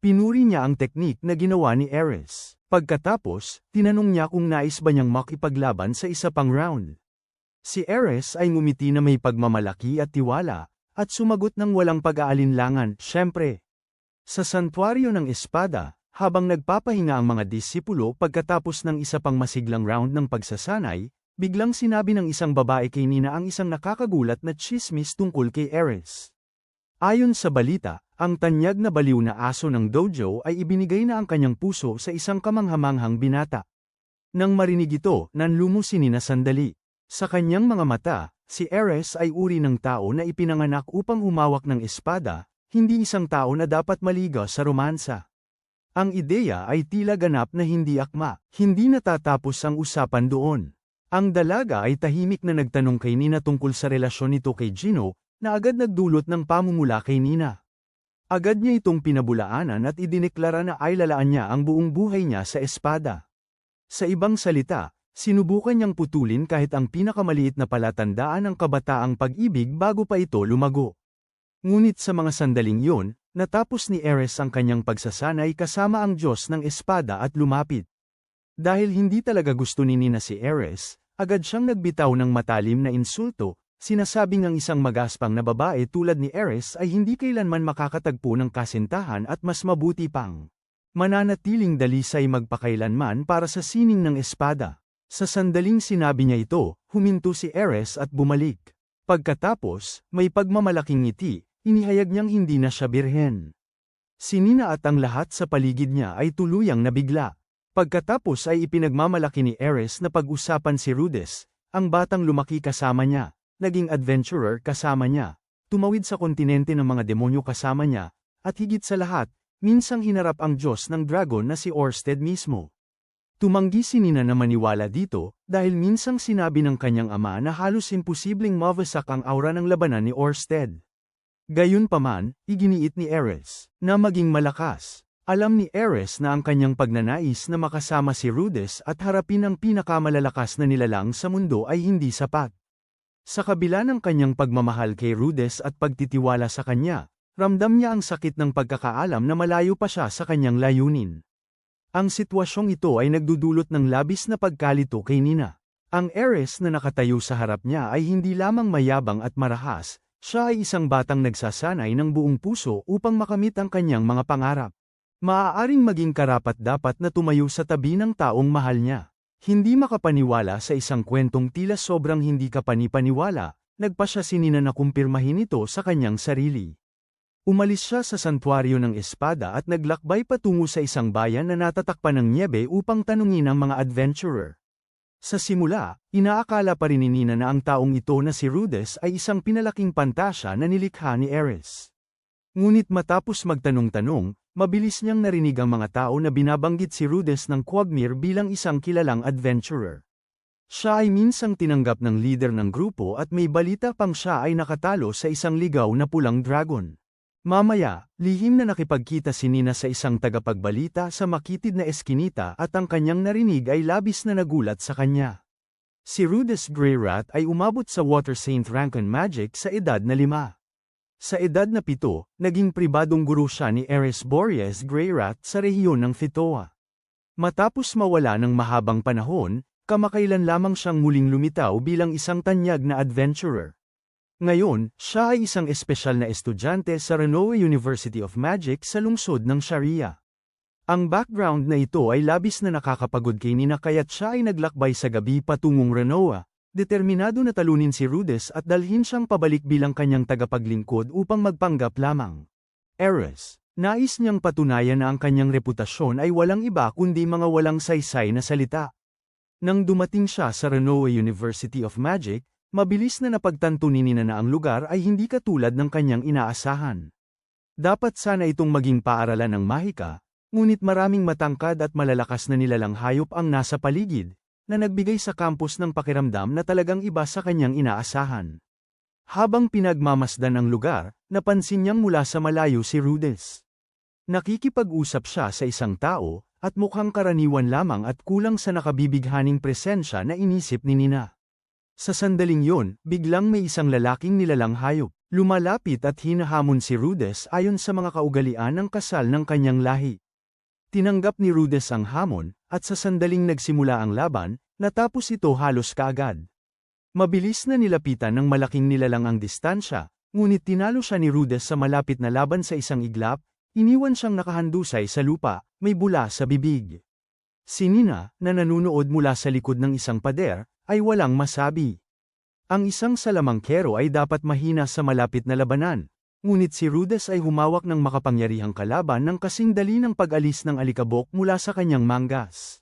Pinuri niya ang teknik na ginawa ni Ares. Pagkatapos, tinanong niya kung nais ba niyang makipaglaban sa isa pang round. Si Ares ay ngumiti na may pagmamalaki at tiwala, at sumagot ng walang pag-aalinlangan, syempre. Sa santuaryo ng espada, habang nagpapahinga ang mga disipulo pagkatapos ng isa pang masiglang round ng pagsasanay, biglang sinabi ng isang babae kay Nina ang isang nakakagulat na tsismis tungkol kay Ares. Ayon sa balita, ang tanyag na baliw na aso ng dojo ay ibinigay na ang kanyang puso sa isang kamanghamanghang binata. Nang marinig ito, nanlumo si Nina sandali. Sa kanyang mga mata, si Ares ay uri ng tao na ipinanganak upang humawak ng espada, hindi isang tao na dapat maligaw sa romansa. Ang ideya ay tila ganap na hindi akma, hindi natatapos ang usapan doon. Ang dalaga ay tahimik na nagtanong kay Nina tungkol sa relasyon nito kay Gino, na agad nagdulot ng pamumula kay Nina. Agad niya itong pinabulaanan at idineklara na ay lalaan niya ang buong buhay niya sa espada. Sa ibang salita, sinubukan niyang putulin kahit ang pinakamaliit na palatandaan ng kabataang pag-ibig bago pa ito lumago. Ngunit sa mga sandaling yun, natapos ni Ares ang kanyang pagsasanay kasama ang Diyos ng espada at lumapit. Dahil hindi talaga gusto ni Nina si Ares, agad siyang nagbitaw ng matalim na insulto, sinasabing ang isang magaspang na babae tulad ni Ares ay hindi kailanman makakatagpo ng kasintahan at mas mabuti pang mananatiling dalisay magpakailanman para sa sining ng espada. Sa sandaling sinabi niya ito, huminto si Ares at bumalik. Pagkatapos, may pagmamalaking ngiti, inihayag niyang hindi na siya birhen. Si Nina at ang lahat sa paligid niya ay tuluyang nabigla. Pagkatapos ay ipinagmamalaki ni Ares na pag-usapan si Rudess, ang batang lumaki kasama niya. Naging adventurer kasama niya, tumawid sa kontinente ng mga demonyo kasama niya, at higit sa lahat, minsang hinarap ang Diyos ng dragon na si Orsted mismo. Tumanggi si Nina na maniwala dito, dahil minsang sinabi ng kanyang ama na halos imposibleng mawasak ang aura ng labanan ni Orsted. Gayunpaman, iginiit ni Ares, na maging malakas. Alam ni Ares na ang kanyang pagnanais na makasama si Rudess at harapin ang pinakamalalakas na nilalang sa mundo ay hindi sapat. Sa kabila ng kanyang pagmamahal kay Rudess at pagtitiwala sa kanya, ramdam niya ang sakit ng pagkakaalam na malayo pa siya sa kanyang layunin. Ang sitwasyong ito ay nagdudulot ng labis na pagkalito kay Nina. Ang Ares na nakatayo sa harap niya ay hindi lamang mayabang at marahas, siya ay isang batang nagsasanay ng buong puso upang makamit ang kanyang mga pangarap. Maaaring maging karapat-dapat na tumayo sa tabi ng taong mahal niya. Hindi makapaniwala sa isang kwentong tila sobrang hindi kapanipaniwala, nagpasya si Nina na kumpirmahin ito sa kanyang sarili. Umalis siya sa santuaryo ng espada at naglakbay patungo sa isang bayan na natatakpan ng nyebe upang tanungin ang mga adventurer. Sa simula, inaakala pa rin ni Nina na ang taong ito na si Rudess ay isang pinalaking pantasya na nilikha ni Ares. Ngunit matapos magtanong-tanong, mabilis niyang narinig ang mga tao na binabanggit si Rudess ng Quagmire bilang isang kilalang adventurer. Siya ay minsang tinanggap ng leader ng grupo at may balita pang siya ay nakatalo sa isang ligaw na pulang dragon. Mamaya, lihim na nakipagkita si Nina sa isang tagapagbalita sa makitid na eskinita at ang kanyang narinig ay labis na nagulat sa kanya. Si Rudess Greyrat ay umabot sa Water Saint Rank in Magic sa edad na 5. Sa edad na 7, naging pribadong guro siya ni Ares Boreas Greyrat sa rehiyon ng Fitoa. Matapos mawala ng mahabang panahon, kamakailan lamang siyang muling lumitaw bilang isang tanyag na adventurer. Ngayon, siya ay isang espesyal na estudyante sa Renoa University of Magic sa lungsod ng Sharia. Ang background na ito ay labis na nakakapagod kay Nina kaya't siya ay naglakbay sa gabi patungong Renoa, determinado na talunin si Rudess at dalhin siyang pabalik bilang kanyang tagapaglingkod upang magpanggap lamang. Ares, nais niyang patunayan na ang kanyang reputasyon ay walang iba kundi mga walang saysay na salita. Nang dumating siya sa Renoa University of Magic, mabilis na napagtanto ni Nina na ang lugar ay hindi katulad ng kanyang inaasahan. Dapat sana itong maging paaralan ng mahika, ngunit maraming matangkad at malalakas na nilalang hayop ang nasa paligid, na nagbigay sa campus ng pakiramdam na talagang iba sa kanyang inaasahan. Habang pinagmamasdan ang lugar, napansin niyang mula sa malayo si Rudess. Nakikipag-usap siya sa isang tao, at mukhang karaniwan lamang at kulang sa nakabibighaning presensya na inisip ni Nina. Sa sandaling yon, biglang may isang lalaking nilalang hayop, lumalapit at hinahamon si Rudess ayon sa mga kaugalian ng kasal ng kanyang lahi. Tinanggap ni Rudess ang hamon, at sa sandaling nagsimula ang laban, natapos ito halos kaagad. Mabilis na nilapitan ng malaking nilalang ang distansya, ngunit tinalo siya ni Rudess sa malapit na laban sa isang iglap, iniwan siyang nakahandusay sa lupa, may bula sa bibig. Si Nina, na nanunood mula sa likod ng isang pader, ay walang masabi. Ang isang salamangkero ay dapat mahina sa malapit na labanan, ngunit si Rudess ay humawak ng makapangyarihang kalaban ng kasing dali ng pag-alis ng alikabok mula sa kanyang manggas.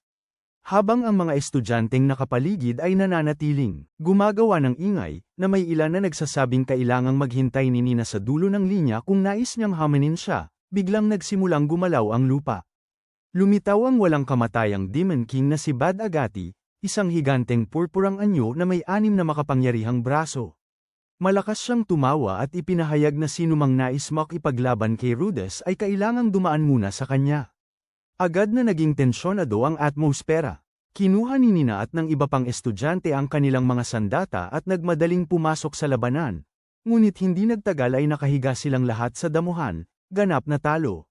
Habang ang mga estudyanteng nakapaligid ay nananatiling, gumagawa ng ingay, na may ilan na nagsasabing kailangang maghintay ni Nina sa dulo ng linya kung nais niyang hamanin siya, biglang nagsimulang gumalaw ang lupa. Lumitaw ang walang kamatayang Demon King na si Bad Agati, isang higanteng purpurang anyo na may 6 na makapangyarihang braso. Malakas siyang tumawa at ipinahayag na sinumang nais makipaglaban kay Rudess ay kailangang dumaan muna sa kanya. Agad na naging tensyonado ang atmosfera. Kinuha ni Nina at ng iba pang estudyante ang kanilang mga sandata at nagmadaling pumasok sa labanan. Ngunit hindi nagtagal ay nakahiga silang lahat sa damuhan, ganap na talo.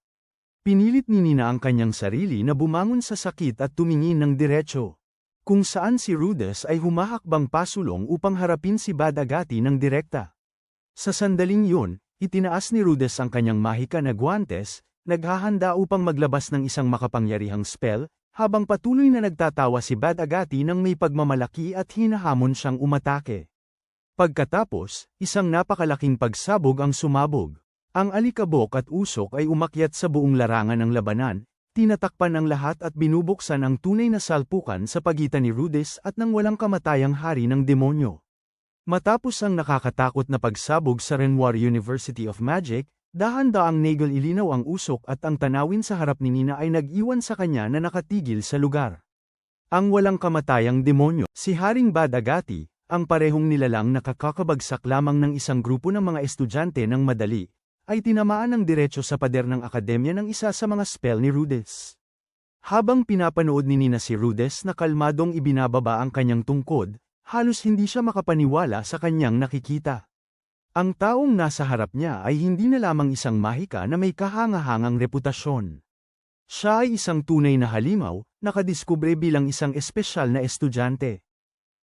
Pinilit ni Nina ang kanyang sarili na bumangon sa sakit at tumingin ng diretso. Kung saan si Rudess ay humahakbang pasulong upang harapin si Bad Agati ng direkta. Sa sandaling yun, itinaas ni Rudess ang kanyang mahika na guwantes, naghahanda upang maglabas ng isang makapangyarihang spell, habang patuloy na nagtatawa si Bad Agati nang may pagmamalaki at hinahamon siyang umatake. Pagkatapos, isang napakalaking pagsabog ang sumabog. Ang alikabok at usok ay umakyat sa buong larangan ng labanan, tinatakpan ang lahat at binubuksan ang tunay na salpukan sa pagitan ni Rudess at ng walang kamatayang hari ng demonyo. Matapos ang nakakatakot na pagsabog sa Renoir University of Magic, dahan-daang Nagel ilinaw ang usok at ang tanawin sa harap ni Nina ay nag-iwan sa kanya na nakatigil sa lugar. Ang walang kamatayang demonyo, si Haring Bad Agati, ang parehong nilalang nakakabagsak lamang ng isang grupo ng mga estudyante ng madali, ay tinamaan ng diretso sa pader ng akademya ng isa sa mga spell ni Rudess. Habang pinapanood ni Nina si Rudess na kalmadong ibinababa ang kanyang tungkod, halos hindi siya makapaniwala sa kanyang nakikita. Ang taong nasa harap niya ay hindi na lamang isang mahika na may kahangahangang reputasyon. Siya ay isang tunay na halimaw, nakadiskubre bilang isang espesyal na estudyante.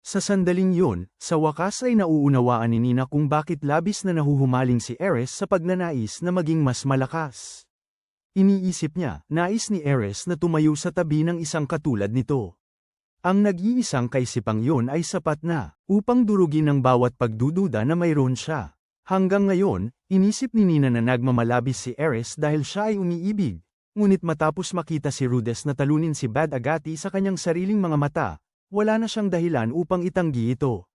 Sa sandaling yun, sa wakas ay nauunawaan ni Nina kung bakit labis na nahuhumaling si Ares sa pagnanais na maging mas malakas. Iniisip niya, nais ni Ares na tumayo sa tabi ng isang katulad nito. Ang nag-iisang kaisipang yun ay sapat na, upang durugin ang bawat pagdududa na mayroon siya. Hanggang ngayon, inisip ni Nina na nagmamalabis si Ares dahil siya ay umiibig, ngunit matapos makita si Rudess na talunin si Bad Agati sa kanyang sariling mga mata, wala na siyang dahilan upang itanggi ito.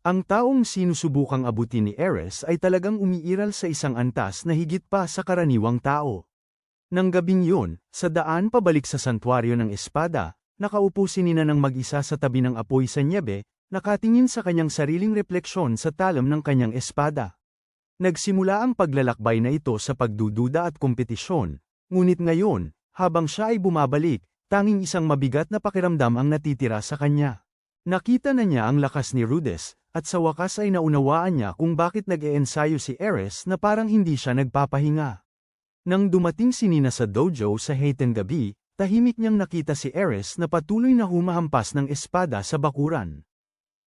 Ang taong sinusubukang abutin ni Ares ay talagang umiiral sa isang antas na higit pa sa karaniwang tao. Nang gabing yun, sa daan pabalik sa santuaryo ng espada, nakaupo si Nina ng mag-isa sa tabi ng apoy sa nyebe, nakatingin sa kanyang sariling refleksyon sa talam ng kanyang espada. Nagsimula ang paglalakbay na ito sa pagdududa at kompetisyon, ngunit ngayon, habang siya ay bumabalik, tanging isang mabigat na pakiramdam ang natitira sa kanya. Nakita na niya ang lakas ni Rudess, at sa wakas ay naunawaan niya kung bakit nag-eensayo si Ares na parang hindi siya nagpapahinga. Nang dumating si Nina sa dojo sa hating gabi, tahimik niyang nakita si Ares na patuloy na humahampas ng espada sa bakuran.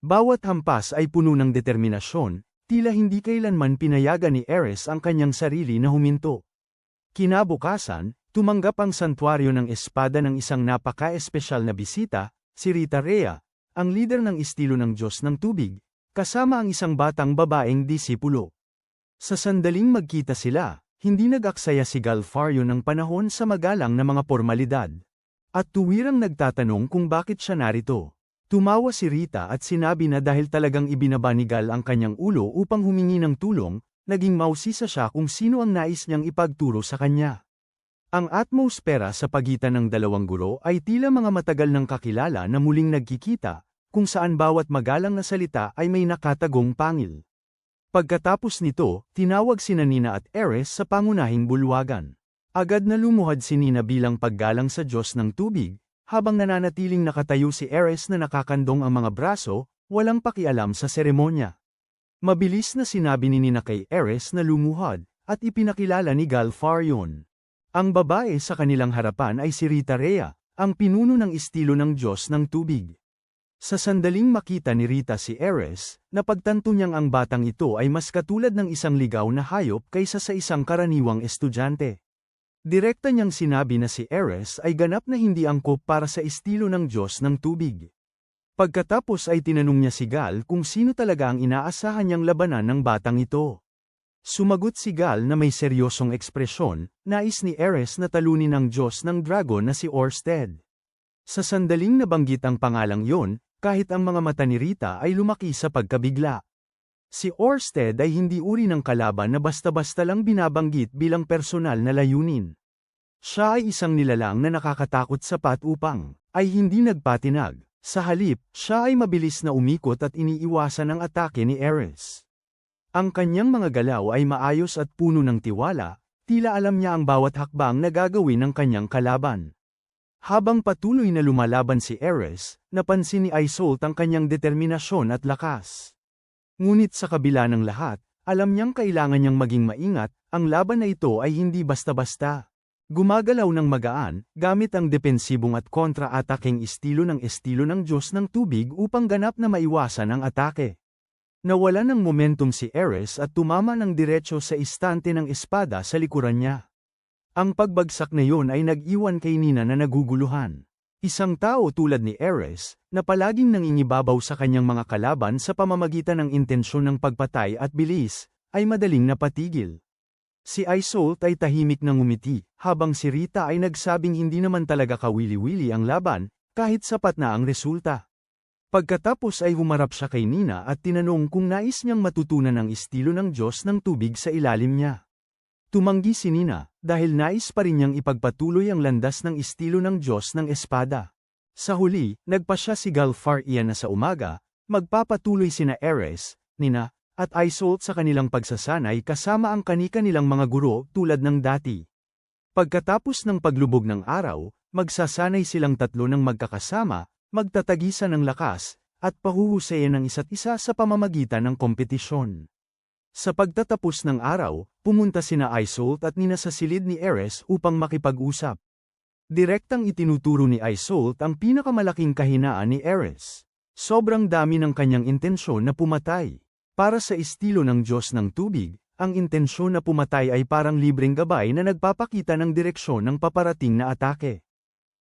Bawat hampas ay puno ng determinasyon, tila hindi kailanman pinayagan ni Ares ang kanyang sarili na huminto. Kinabukasan, tumanggap ang santuaryo ng espada ng isang napaka-espesyal na bisita, si Rita Rhea, ang lider ng estilo ng Diyos ng Tubig, kasama ang isang batang babaeng disipulo. Sa sandaling magkita sila, hindi nag-aksaya si Galfario ng panahon sa magalang na mga formalidad. At tuwirang nagtatanong kung bakit siya narito. Tumawa si Rita at sinabi na dahil talagang ibinaba ni Gal ang kanyang ulo upang humingi ng tulong, naging mausisa siya kung sino ang nais niyang ipagturo sa kanya. Ang atmosfera sa pagitan ng dalawang guro ay tila mga matagal ng kakilala na muling nagkikita, kung saan bawat magalang na salita ay may nakatagong pangil. Pagkatapos nito, tinawag sina Nina at Ares sa pangunahing bulwagan. Agad na lumuhad si Nina bilang paggalang sa Diyos ng Tubig, habang nananatiling nakatayo si Ares na nakakandong ang mga braso, walang pakialam sa seremonya. Mabilis na sinabi ni Nina kay Ares na lumuhad, at ipinakilala ni Galfarion. Ang babae sa kanilang harapan ay si Rita Rhea, ang pinuno ng estilo ng Diyos ng Tubig. Sa sandaling makita ni Rita si Ares, napagtanto niyang ang batang ito ay mas katulad ng isang ligaw na hayop kaysa sa isang karaniwang estudyante. Direkta niyang sinabi na si Ares ay ganap na hindi angkop para sa estilo ng Diyos ng Tubig. Pagkatapos ay tinanong niya si Gal kung sino talaga ang inaasahan niyang labanan ng batang ito. Sumagot si Gal na may seryosong ekspresyon, nais ni Ares na talunin ang Diyos ng Dragon na si Orsted. Sa sandaling nabanggit ang pangalang yon, kahit ang mga mata ni Rita ay lumaki sa pagkabigla. Si Orsted ay hindi uri ng kalaban na basta-basta lang binabanggit bilang personal na layunin. Siya ay isang nilalang na nakakatakot sapat upang ay hindi nagpatinag. Sa halip, siya ay mabilis na umikot at iniiwasan ang atake ni Ares. Ang kanyang mga galaw ay maayos at puno ng tiwala, tila alam niya ang bawat hakbang na gagawin ng kanyang kalaban. Habang patuloy na lumalaban si Ares, napansin ni Isolde ang kanyang determinasyon at lakas. Ngunit sa kabila ng lahat, alam niyang kailangan niyang maging maingat, ang laban na ito ay hindi basta-basta. Gumagalaw ng magaan, gamit ang depensibong at kontra-ataking estilo ng Diyos ng Tubig upang ganap na maiwasan ang atake. Nawala ng momentum si Ares at tumama ng diretso sa istante ng espada sa likuran niya. Ang pagbagsak na iyon ay nag-iwan kay Nina na naguguluhan. Isang tao tulad ni Ares, na palaging nangingibabaw sa kanyang mga kalaban sa pamamagitan ng intensyon ng pagpatay at bilis, ay madaling napatigil. Si Isolde ay tahimik na ngumiti, habang si Rita ay nagsabing hindi naman talaga kawili-wili ang laban, kahit sapat na ang resulta. Pagkatapos ay humarap siya kay Nina at tinanong kung nais niyang matutunan ang estilo ng Diyos ng Tubig sa ilalim niya. Tumanggi si Nina, dahil nais pa rin niyang ipagpatuloy ang landas ng estilo ng Diyos ng Espada. Sa huli, nagpasya si Galfarion na sa umaga, magpapatuloy sina Ares, Nina, at Isolde sa kanilang pagsasanay kasama ang kani-kanilang mga guro tulad ng dati. Pagkatapos ng paglubog ng araw, magsasanay silang tatlo ng magkakasama, magtatagisan ng lakas, at pahuhusayin ng isa't isa sa pamamagitan ng kompetisyon. Sa pagtatapos ng araw, pumunta sina Isolde at Nina sa silid ni Ares upang makipag-usap. Direktang itinuturo ni Isolde ang pinakamalaking kahinaan ni Ares. Sobrang dami ng kanyang intensyon na pumatay. Para sa estilo ng Diyos ng Tubig, ang intensyon na pumatay ay parang libreng gabay na nagpapakita ng direksyon ng paparating na atake.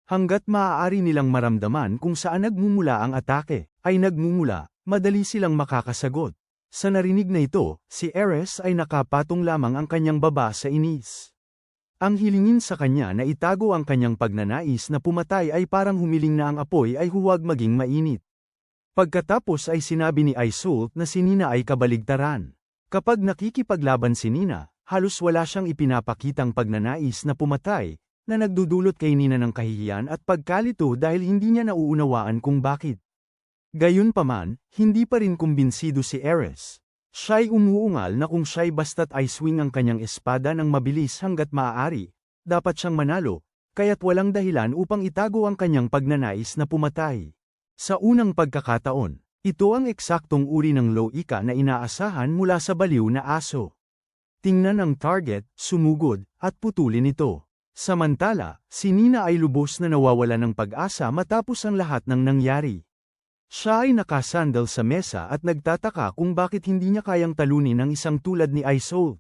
Hanggat maaari nilang maramdaman kung saan nagmumula ang atake, ay nagmumula, madali silang makakasagot. Sa narinig na ito, si Ares ay nakapatong lamang ang kanyang baba sa inis. Ang hilingin sa kanya na itago ang kanyang pagnanais na pumatay ay parang humiling na ang apoy ay huwag maging mainit. Pagkatapos ay sinabi ni Isolde na si Nina ay kabaligtaran. Kapag nakikipaglaban si Nina, halos wala siyang ipinapakitang pagnanais na pumatay, na nagdudulot kay Nina ng kahihiyan at pagkalito dahil hindi niya nauunawaan kung bakit. Gayunpaman, hindi pa rin kumbinsido si Ares. Siya'y umuungal na kung siya'y basta't ay swing ang kanyang espada ng mabilis hanggat maaari, dapat siyang manalo, kaya't walang dahilan upang itago ang kanyang pagnanais na pumatay. Sa unang pagkakataon, ito ang eksaktong uri ng loika na inaasahan mula sa baliw na aso. Tingnan ang target, sumugod, at putulin ito. Samantala, si Nina ay lubos na nawawala ng pag-asa matapos ang lahat ng nangyari. Siya ay nakasandal sa mesa at nagtataka kung bakit hindi niya kayang talunin ang isang tulad ni Isolde.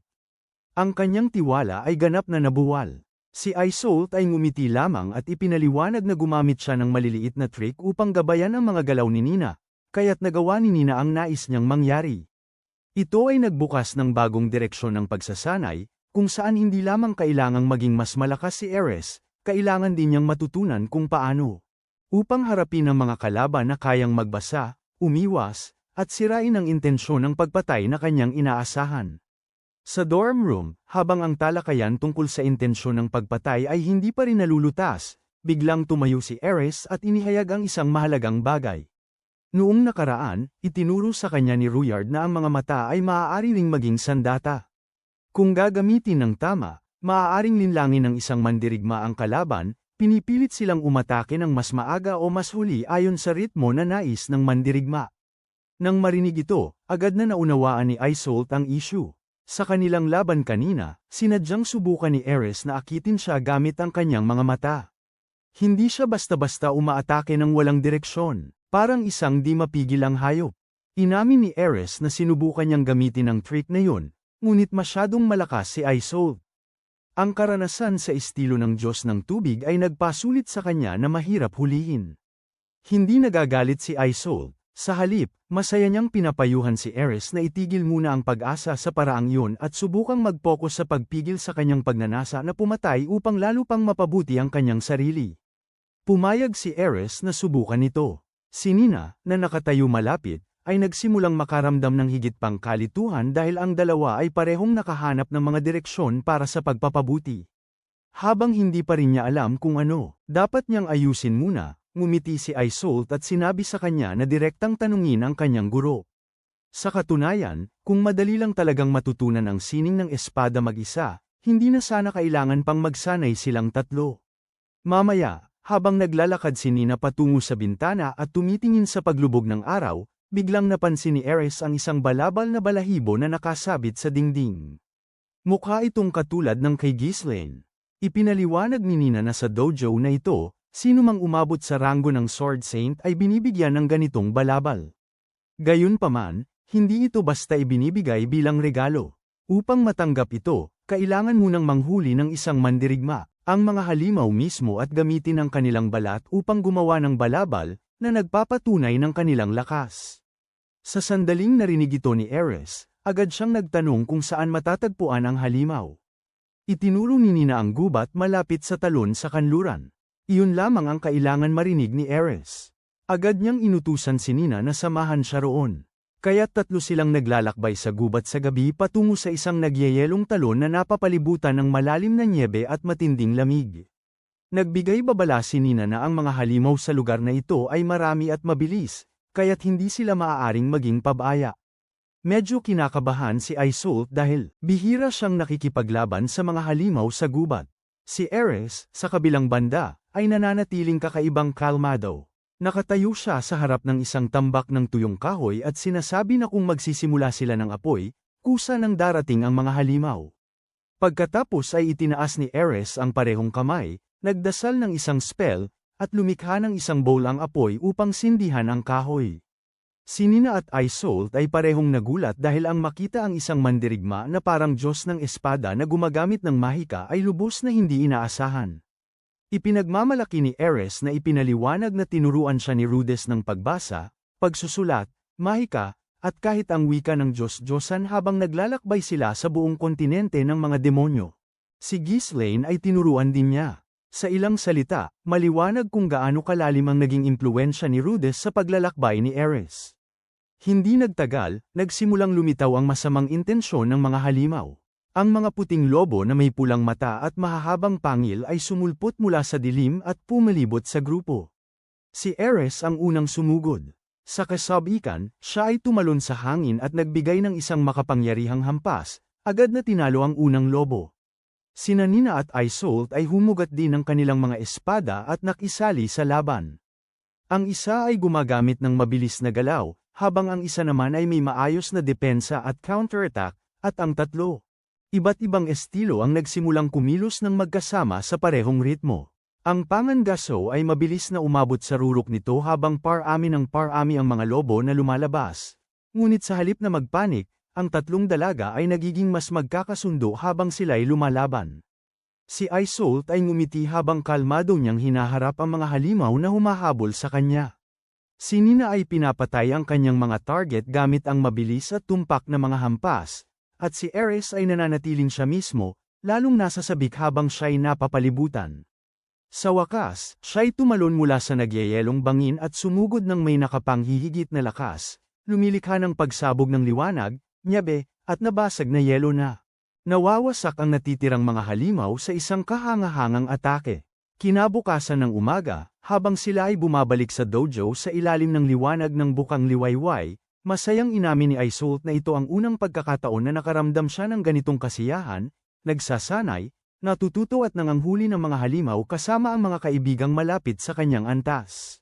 Ang kanyang tiwala ay ganap na nabuwal. Si Isolde ay ngumiti lamang at ipinaliwanag na gumamit siya ng maliliit na trick upang gabayan ang mga galaw ni Nina, kaya't nagawa ni Nina ang nais niyang mangyari. Ito ay nagbukas ng bagong direksyon ng pagsasanay, kung saan hindi lamang kailangang maging mas malakas si Ares, kailangan din niyang matutunan kung paano. Upang harapin ang mga kalaban na kayang magbasa, umiwas, at sirain ang intensyon ng pagpatay na kanyang inaasahan. Sa dorm room, habang ang talakayan tungkol sa intensyon ng pagpatay ay hindi pa rin nalulutas, biglang tumayo si Ares at inihayag ang isang mahalagang bagay. Noong nakaraan, itinuro sa kanya ni Ruyard na ang mga mata ay maaari ring maging sandata. Kung gagamitin ng tama, maaaring linlangin ng isang mandirigma ang kalaban, pinipilit silang umatake ng mas maaga o mas huli ayon sa ritmo na nais ng mandirigma. Nang marinig ito, agad na naunawaan ni Isolde ang issue. Sa kanilang laban kanina, sinadyang subukan ni Ares na akitin siya gamit ang kanyang mga mata. Hindi siya basta-basta umaatake ng walang direksyon, parang isang di mapigilang hayop. Inamin ni Ares na sinubukan niyang gamitin ang trick na yun, ngunit masyadong malakas si Isolde. Ang karanasan sa estilo ng Diyos ng Tubig ay nagpasulit sa kanya na mahirap hulihin. Hindi nagagalit si Isolde, sa halip, masaya niyang pinapayuhan si Ares na itigil muna ang pag-asa sa paraang yun at subukang mag-focus sa pagpigil sa kanyang pagnanasa na pumatay upang lalo pang mapabuti ang kanyang sarili. Pumayag si Ares na subukan ito. Si Nina, na nakatayo malapit, ay nagsimulang makaramdam ng higit pang kalituhan dahil ang dalawa ay parehong nakahanap ng mga direksyon para sa pagpapabuti. Habang hindi pa rin niya alam kung ano, dapat niyang ayusin muna, ngumiti si Isolde at sinabi sa kanya na direktang tanungin ang kanyang guro. Sa katunayan, kung madali lang talagang matutunan ang sining ng espada mag-isa, hindi na sana kailangan pang magsanay silang tatlo. Mamaya, habang naglalakad si Nina patungo sa bintana at tumitingin sa paglubog ng araw, biglang napansin ni Ares ang isang balabal na balahibo na nakasabit sa dingding. Mukha itong katulad ng kay Ghislaine. Ipinaliwanag ni Nina na sa dojo na ito, sino mang umabot sa ranggo ng Sword Saint ay binibigyan ng ganitong balabal. Gayunpaman, hindi ito basta ibinibigay bilang regalo. Upang matanggap ito, kailangan munang manghuli ng isang mandirigma, ang mga halimaw mismo at gamitin ang kanilang balat upang gumawa ng balabal, na nagpapatunay ng kanilang lakas. Sa sandaling narinig ito ni Ares, agad siyang nagtanong kung saan matatagpuan ang halimaw. Itinuro ni Nina ang gubat malapit sa talon sa kanluran. Iyon lamang ang kailangan marinig ni Ares. Agad niyang inutusan si Nina na samahan siya roon. Kaya't tatlo silang naglalakbay sa gubat sa gabi patungo sa isang nagyayelong talon na napapalibutan ng malalim na nyebe at matinding lamig. Nagbigay babala si Nina na ang mga halimaw sa lugar na ito ay marami at mabilis, kaya't hindi sila maaaring maging pabaya. Medyo kinakabahan si Isolde dahil bihira siyang nakikipaglaban sa mga halimaw sa gubat. Si Ares, sa kabilang banda, ay nananatiling kakaibang kalmado. Nakatayo siya sa harap ng isang tambak ng tuyong kahoy at sinasabi na kung magsisimula sila ng apoy, kusa nang darating ang mga halimaw. Pagkatapos ay itinaas ni Ares ang parehong kamay, nagdasal ng isang spell, at lumikha ng isang bowl ang apoy upang sindihan ang kahoy. Si Nina at Isolde ay parehong nagulat dahil ang makita ang isang mandirigma na parang Diyos ng espada na gumagamit ng mahika ay lubos na hindi inaasahan. Ipinagmamalaki ni Ares na ipinaliwanag na tinuruan siya ni Rudess ng pagbasa, pagsusulat, mahika, at kahit ang wika ng Diyos-Diyosan habang naglalakbay sila sa buong kontinente ng mga demonyo. Si Ghislaine ay tinuruan din niya. Sa ilang salita, maliwanag kung gaano kalalim ang naging impluwensya ni Rudess sa paglalakbay ni Ares. Hindi nagtagal, nagsimulang lumitaw ang masamang intensyon ng mga halimaw. Ang mga puting lobo na may pulang mata at mahahabang pangil ay sumulpot mula sa dilim at pumalibot sa grupo. Si Ares ang unang sumugod. Sa kasabikan, siya ay tumalon sa hangin at nagbigay ng isang makapangyarihang hampas, agad na tinalo ang unang lobo. Sina Nina at Isolde ay humugat din ng kanilang mga espada at nakisali sa laban. Ang isa ay gumagamit ng mabilis na galaw, habang ang isa naman ay may maayos na depensa at counterattack, at ang tatlo. Iba't ibang estilo ang nagsimulang kumilos ng magkasama sa parehong ritmo. Ang pangangaso ay mabilis na umabot sa rurok nito habang par-ami ng par-ami ang mga lobo na lumalabas. Ngunit sa halip na magpanik, ang tatlong dalaga ay nagiging mas magkakasundo habang sila'y lumalaban. Si Isolde ay ngumiti habang kalmado niyang hinaharap ang mga halimaw na humahabol sa kanya. Si Nina ay pinapatay ang kanyang mga target gamit ang mabilis at tumpak na mga hampas, at si Ares ay nananatiling siya mismo, lalong nasa sabik habang siya'y napapalibutan. Sa wakas, siya'y tumalon mula sa nagyayelong bangin at sumugod ng may nakapanghihigit na lakas, lumilikha ng pagsabog ng liwanag, nyabe, at nabasag na yelo na. Nawawasak ang natitirang mga halimaw sa isang kahangahangang atake. Kinabukasan ng umaga, habang sila ay bumabalik sa dojo sa ilalim ng liwanag ng bukang liwayway, masayang inamin ni Isolde na ito ang unang pagkakataon na nakaramdam siya ng ganitong kasiyahan, nagsasanay, natututo at nanganghuli ng mga halimaw kasama ang mga kaibigang malapit sa kanyang antas.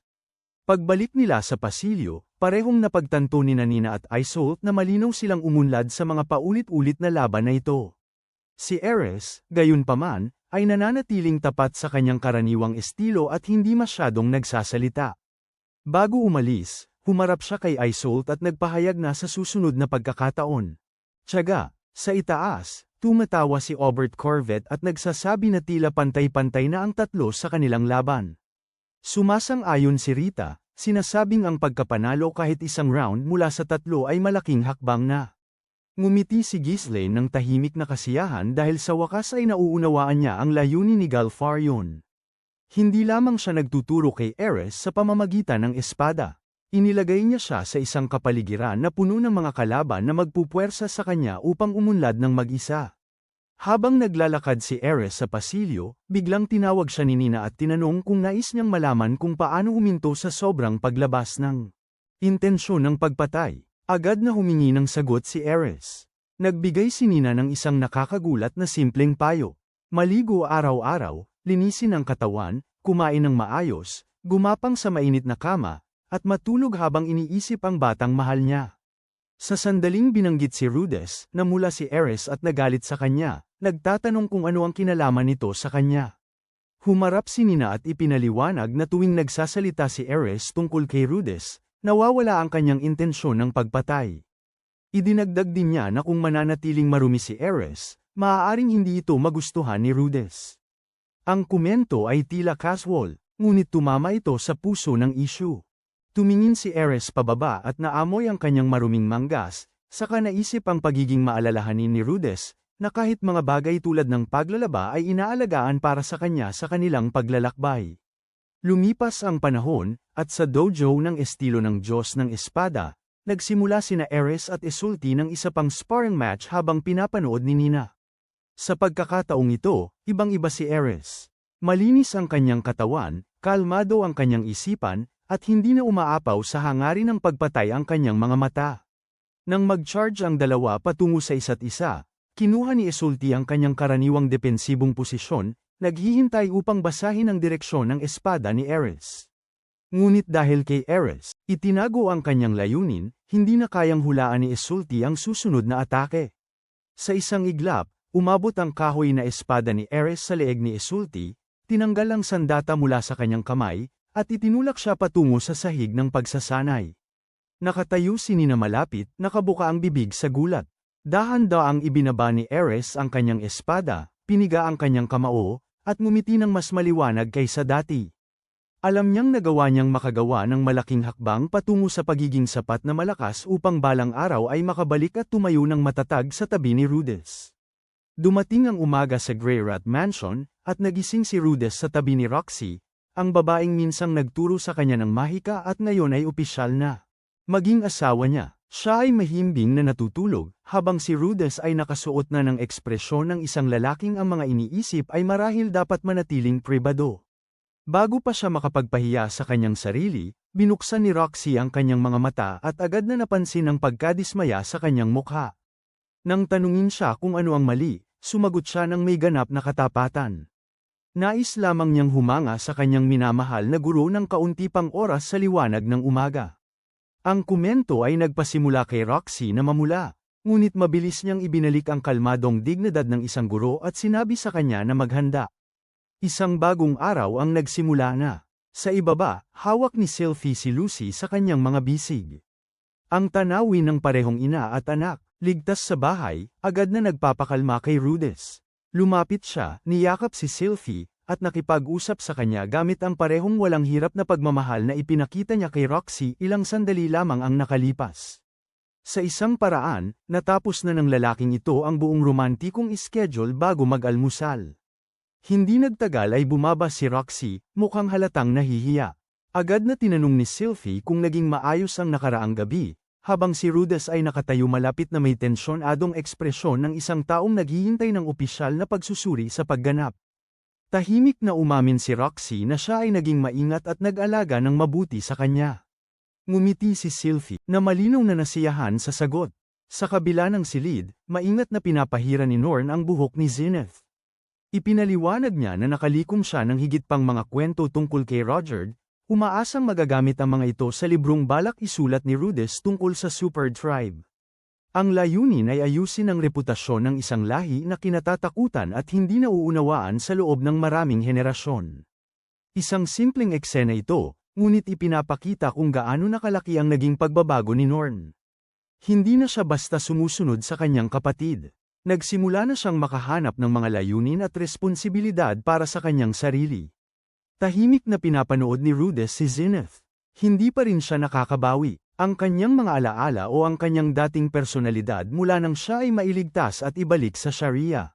Pagbalik nila sa pasilyo, parehong napagtanto ni Nina at Isolde na malinaw silang umunlad sa mga paulit-ulit na laban na ito. Si Ares, gayunpaman, ay nananatiling tapat sa kanyang karaniwang estilo at hindi masyadong nagsasalita. Bago umalis, humarap siya kay Isolde at nagpahayag na sa susunod na pagkakataon. Tiyaga, sa itaas, tumatawa si Obert Corvette at nagsasabi na tila pantay-pantay na ang tatlo sa kanilang laban. Sumasang-ayon si Rita, sinasabing ang pagkapanalo kahit isang round mula sa tatlo ay malaking hakbang na. Ngumiti si Ghislaine ng tahimik na kasiyahan dahil sa wakas ay nauunawaan niya ang layunin ni Galfarion. Hindi lamang siya nagtuturo kay Ares sa pamamagitan ng espada. Inilagay niya siya sa isang kapaligiran na puno ng mga kalaban na magpupuwersa sa kanya upang umunlad ng mag-isa. Habang naglalakad si Ares sa pasilyo, biglang tinawag siya ni Nina at tinanong kung nais niyang malaman kung paano huminto sa sobrang paglabas ng intensyon ng pagpatay. Agad na humingi ng sagot si Ares. Nagbigay si Nina ng isang nakakagulat na simpleng payo. Maligo araw-araw, linisin ang katawan, kumain ng maayos, gumapang sa mainit na kama, at matulog habang iniisip ang batang mahal niya. Sa sandaling binanggit si Rudess, namula si Ares at nagalit sa kanya, nagtatanong kung ano ang kinalaman nito sa kanya. Humarap si Nina at ipinaliwanag na tuwing nagsasalita si Ares tungkol kay Rudess, nawawala ang kanyang intensyon ng pagpatay. Idinagdag din niya na kung mananatiling marumi si Ares, maaaring hindi ito magustuhan ni Rudess. Ang komento ay tila casual, ngunit tumama ito sa puso ng issue. Tumingin si Ares pababa at naamoy ang kanyang maruming manggas, saka naisip ang pagiging maalalahanin ni Rudess, na kahit mga bagay tulad ng paglalaba ay inaalagaan para sa kanya sa kanilang paglalakbay. Lumipas ang panahon, at sa dojo ng estilo ng Diyos ng Espada, nagsimula sina Ares at Isolde ng isa pang sparring match habang pinapanood ni Nina. Sa pagkakataong ito, ibang-iba si Ares. Malinis ang kanyang katawan, kalmado ang kanyang isipan, at hindi na umaapaw sa hangarin ng pagpatay ang kanyang mga mata. Nang mag-charge ang dalawa patungo sa isa't isa, kinuha ni Isolde ang kanyang karaniwang depensibong posisyon, naghihintay upang basahin ang direksyon ng espada ni Ares. Ngunit dahil kay Ares, itinago ang kanyang layunin, hindi na kayang hulaan ni Isolde ang susunod na atake. Sa isang iglap, umabot ang kahoy na espada ni Ares sa leeg ni Isolde, tinanggal ang sandata mula sa kanyang kamay, at itinulak siya patungo sa sahig ng pagsasanay. Nakatayo si Nina malapit, nakabuka ang bibig sa gulat. Dahan-daang ibinaba ni Ares ang kanyang espada, piniga ang kanyang kamao, at ngumiti ng mas maliwanag kaysa dati. Alam niyang nagawa niyang makagawa ng malaking hakbang patungo sa pagiging sapat na malakas upang balang araw ay makabalik at tumayo ng matatag sa tabi ni Rudess. Dumating ang umaga sa Grey Rat Mansion, at nagising si Rudess sa tabi ni Roxy, ang babaeng minsang nagturo sa kanya ng mahika at ngayon ay opisyal na maging asawa niya. Siya ay mahimbing na natutulog, habang si Rudess ay nakasuot na ng ekspresyon ng isang lalaking ang mga iniisip ay marahil dapat manatiling pribado. Bago pa siya makapagpahiya sa kanyang sarili, binuksan ni Roxy ang kanyang mga mata at agad na napansin ang pagkadismaya sa kanyang mukha. Nang tanungin siya kung ano ang mali, sumagot siya ng may ganap na katapatan. Nais lamang niyang humanga sa kanyang minamahal na guro ng kaunti pang oras sa liwanag ng umaga. Ang komento ay nagpasimula kay Roxy na mamula, ngunit mabilis niyang ibinalik ang kalmadong dignidad ng isang guro at sinabi sa kanya na maghanda. Isang bagong araw ang nagsimula na. Sa ibaba, hawak ni Sylvie si Lucy sa kanyang mga bisig. Ang tanawin ng parehong ina at anak, ligtas sa bahay, agad na nagpapakalma kay Rudess. Lumapit siya, niyakap si Sylvie, at nakipag-usap sa kanya gamit ang parehong walang hirap na pagmamahal na ipinakita niya kay Roxy ilang sandali lamang ang nakalipas. Sa isang paraan, natapos na ng lalaking ito ang buong romantikong schedule bago mag-almusal. Hindi nagtagal ay bumaba si Roxy, mukhang halatang nahihiya. Agad na tinanong ni Sylvie kung naging maayos ang nakaraang gabi, habang si Rudess ay nakatayo malapit na may tensyonadong ekspresyon ng isang taong naghihintay ng opisyal na pagsusuri sa pagganap. Tahimik na umamin si Roxy na siya ay naging maingat at nag-alaga ng mabuti sa kanya. Ngumiti si Sylvie, na malinaw na nasiyahan sa sagot. Sa kabila ng silid, maingat na pinapahira ni Norn ang buhok ni Zenith. Ipinaliwanag niya na nakalikom siya ng higit pang mga kwento tungkol kay Roger, umaasang magagamit ang mga ito sa librong balak isulat ni Rudess tungkol sa Super Tribe. Ang layunin ay ayusin ang reputasyon ng isang lahi na kinatatakutan at hindi nauunawaan sa loob ng maraming henerasyon. Isang simpleng eksena ito, ngunit ipinapakita kung gaano nakalaki ang naging pagbabago ni Norn. Hindi na siya basta sumusunod sa kanyang kapatid. Nagsimula na siyang makahanap ng mga layunin at responsibilidad para sa kanyang sarili. Tahimik na pinapanood ni Rudess si Zenith. Hindi pa rin siya nakakabawi. Ang kanyang mga alaala o ang kanyang dating personalidad mula nang siya ay mailigtas at ibalik sa Sharia.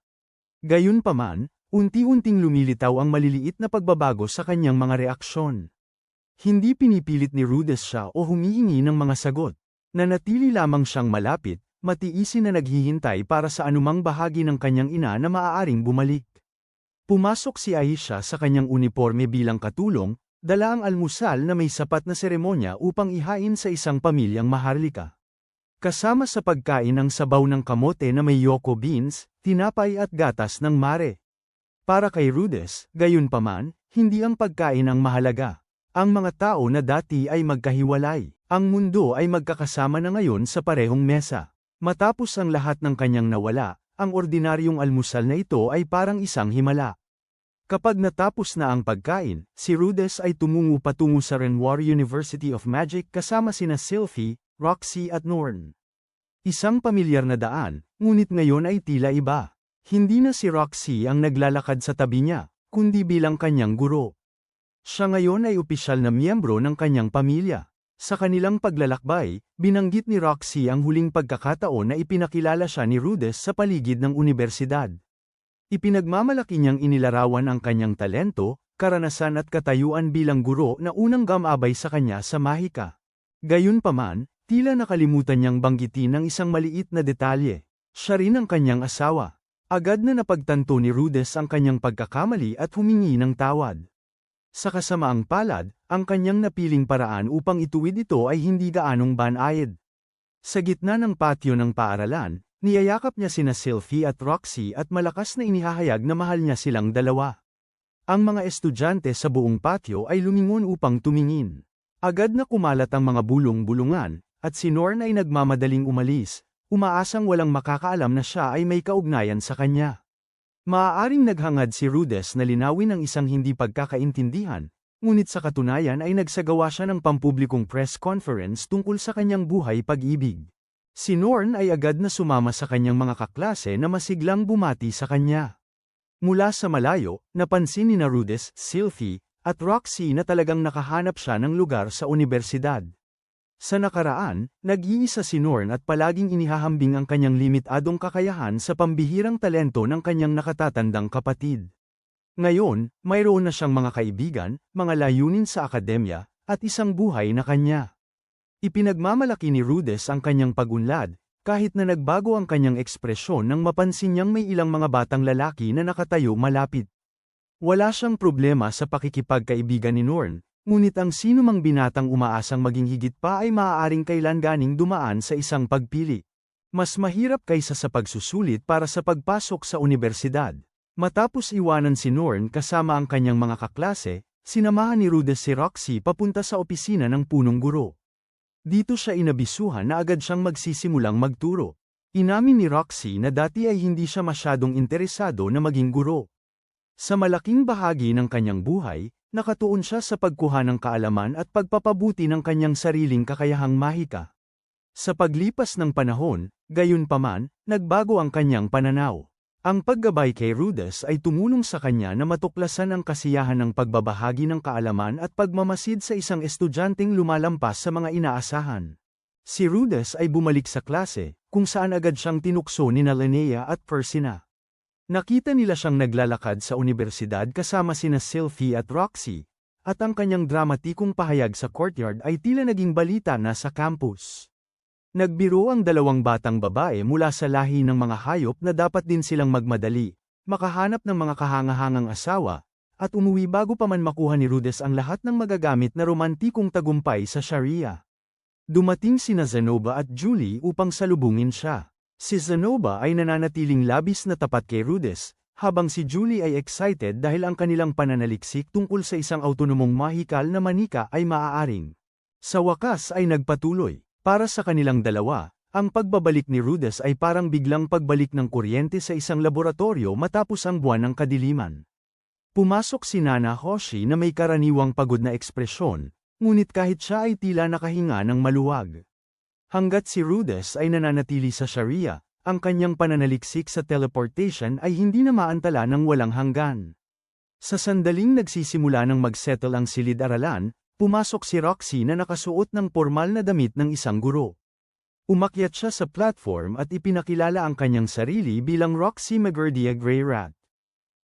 Gayunpaman, unti-unting lumilitaw ang maliliit na pagbabago sa kanyang mga reaksyon. Hindi pinipilit ni Rudess siya o humihingi ng mga sagot. Nanatili lamang siyang malapit, matiisin na naghihintay para sa anumang bahagi ng kanyang ina na maaaring bumalik. Pumasok si Aisha sa kanyang uniforme bilang katulong, dala ang almusal na may sapat na seremonya upang ihain sa isang pamilyang maharlika. Kasama sa pagkain ang sabaw ng kamote na may yoko beans, tinapay at gatas ng mare. Para kay Rudess, gayunpaman, hindi ang pagkain ang mahalaga. Ang mga tao na dati ay magkahiwalay. Ang mundo ay magkakasama na ngayon sa parehong mesa. Matapos ang lahat ng kanyang nawala, ang ordinaryong almusal na ito ay parang isang himala. Kapag natapos na ang pagkain, si Rudess ay tumungo patungo sa Renoir University of Magic kasama sina Sylvie, Roxy at Norn. Isang pamilyar na daan, ngunit ngayon ay tila iba. Hindi na si Roxy ang naglalakad sa tabi niya, kundi bilang kanyang guro. Siya ngayon ay opisyal na miyembro ng kanyang pamilya. Sa kanilang paglalakbay, binanggit ni Roxy ang huling pagkakataon na ipinakilala siya ni Rudess sa paligid ng unibersidad. Ipinagmamalaki niyang inilarawan ang kanyang talento, karanasan at katayuan bilang guro na unang gamabay sa kanya sa Mahika. Gayunpaman, tila nakalimutan niyang banggitin ang isang maliit na detalye. Siya rin ang kanyang asawa. Agad na napagtanto ni Rudess ang kanyang pagkakamali at humingi ng tawad. Sa kasamaang palad, ang kanyang napiling paraan upang ituwid ito ay hindi gaanong banayad. Sa gitna ng patio ng paaralan, niyayakap niya sina Sylvie at Roxy at malakas na inihahayag na mahal niya silang dalawa. Ang mga estudyante sa buong patio ay lumingon upang tumingin. Agad na kumalat ang mga bulong-bulungan, at si Norn ay nagmamadaling umalis, umaasang walang makakaalam na siya ay may kaugnayan sa kanya. Maaaring naghangad si Rudess na linawin ang isang hindi pagkakaintindihan, ngunit sa katunayan ay nagsagawa siya ng pampublikong press conference tungkol sa kanyang buhay pag-ibig. Si Norn ay agad na sumama sa kanyang mga kaklase na masiglang bumati sa kanya. Mula sa malayo, napansin ni Rudess, Sylvie, at Roxy na talagang nakahanap siya ng lugar sa unibersidad. Sa nakaraan, nag-iisa si Norn at palaging inihahambing ang kanyang limitadong kakayahan sa pambihirang talento ng kanyang nakatatandang kapatid. Ngayon, mayroon na siyang mga kaibigan, mga layunin sa akademya, at isang buhay na kanya. Ipinagmamalaki ni Rudess ang kanyang pag-unlad, kahit na nagbago ang kanyang ekspresyon nang mapansin niyang may ilang mga batang lalaki na nakatayo malapit. Wala siyang problema sa pakikipagkaibigan ni Norn, ngunit ang sinumang binatang umaasang maging higit pa ay maaaring kailanganing dumaan sa isang pagpili. Mas mahirap kaysa sa pagsusulit para sa pagpasok sa unibersidad. Matapos iwanan si Norn kasama ang kanyang mga kaklase, sinamahan ni Rudess si Roxy papunta sa opisina ng punong guro. Dito siya inabisuhan na agad siyang magsisimulang magturo. Inamin ni Roxy na dati ay hindi siya masyadong interesado na maging guro. Sa malaking bahagi ng kanyang buhay, nakatuon siya sa pagkuha ng kaalaman at pagpapabuti ng kanyang sariling kakayahang mahika. Sa paglipas ng panahon, gayunpaman, nagbago ang kanyang pananaw. Ang paggabay kay Rudess ay tumulong sa kanya na matuklasan ang kasiyahan ng pagbabahagi ng kaalaman at pagmamasid sa isang estudyanteng lumalampas sa mga inaasahan. Si Rudess ay bumalik sa klase, kung saan agad siyang tinukso ni Linnea at Persina. Nakita nila siyang naglalakad sa unibersidad kasama sina Sylphie at Roxy, at ang kanyang dramatikong pahayag sa courtyard ay tila naging balita na sa campus. Nagbiro ang dalawang batang babae mula sa lahi ng mga hayop na dapat din silang magmadali, makahanap ng mga kahangahangang asawa, at umuwi bago pa man makuha ni Rudess ang lahat ng magagamit na romantikong tagumpay sa Sharia. Dumating sina Zenobia at Julie upang salubungin siya. Si Zenobia ay nananatiling labis na tapat kay Rudess, habang si Julie ay excited dahil ang kanilang pananaliksik tungkol sa isang autonomong mahikal na manika ay maaaring. Sa wakas ay nagpatuloy. Para sa kanilang dalawa, ang pagbabalik ni Rudess ay parang biglang pagbalik ng kuryente sa isang laboratorio matapos ang buwan ng kadiliman. Pumasok si Nana Hoshi na may karaniwang pagod na ekspresyon, ngunit kahit siya ay tila nakahinga ng maluwag. Hanggat si Rudess ay nananatili sa Sharia, ang kanyang pananaliksik sa teleportation ay hindi na maantala ng walang hanggan. Sa sandaling nagsisimula ng magsettle ang silid-aralan, pumasok si Roxy na nakasuot ng pormal na damit ng isang guro. Umakyat siya sa platform at ipinakilala ang kanyang sarili bilang Roxy Maguardia Grey Rat.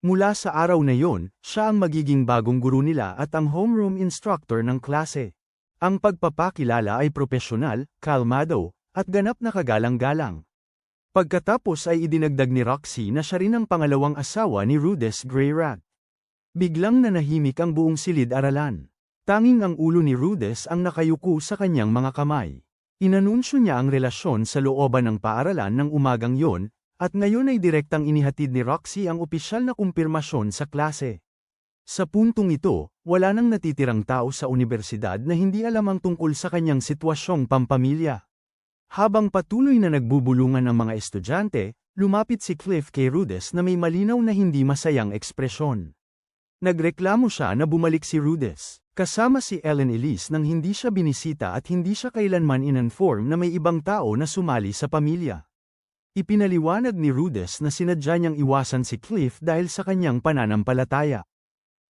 Mula sa araw na yon, siya ang magiging bagong guro nila at ang homeroom instructor ng klase. Ang pagpapakilala ay propesyonal, kalmado, at ganap na kagalang-galang. Pagkatapos ay idinagdag ni Roxy na siya rin ang pangalawang asawa ni Rudess Grey Rat. Biglang nanahimik ang buong silid-aralan. Tanging ang ulo ni Rudess ang nakayuko sa kanyang mga kamay. Inanunsyo niya ang relasyon sa looban ng paaralan ng umagang yon, at ngayon ay direktang inihatid ni Roxy ang opisyal na kumpirmasyon sa klase. Sa puntong ito, wala nang natitirang tao sa unibersidad na hindi alam ang tungkol sa kanyang sitwasyong pampamilya. Habang patuloy na nagbubulungan ang mga estudyante, lumapit si Cliff kay Rudess na may malinaw na hindi masayang ekspresyon. Nagreklamo siya na bumalik si Rudess. Kasama si Ellen Elise nang hindi siya binisita at hindi siya kailanman in-inform na may ibang tao na sumali sa pamilya. Ipinaliwanag ni Rudess na sinadya niyang iwasan si Cliff dahil sa kanyang pananampalataya.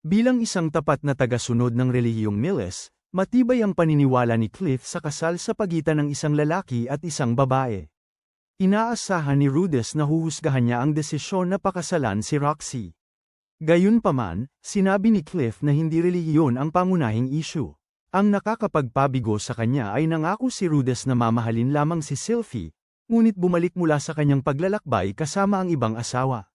Bilang isang tapat na tagasunod ng relihiyong Miles, matibay ang paniniwala ni Cliff sa kasal sa pagitan ng isang lalaki at isang babae. Inaasahan ni Rudess na huhusgahan niya ang desisyon na pakasalan si Roxy. Gayunpaman, sinabi ni Cliff na hindi relihiyon ang pangunahing issue. Ang nakakapagpabigo sa kanya ay nangako si Rudess na mamahalin lamang si Sylphie, ngunit bumalik mula sa kanyang paglalakbay kasama ang ibang asawa.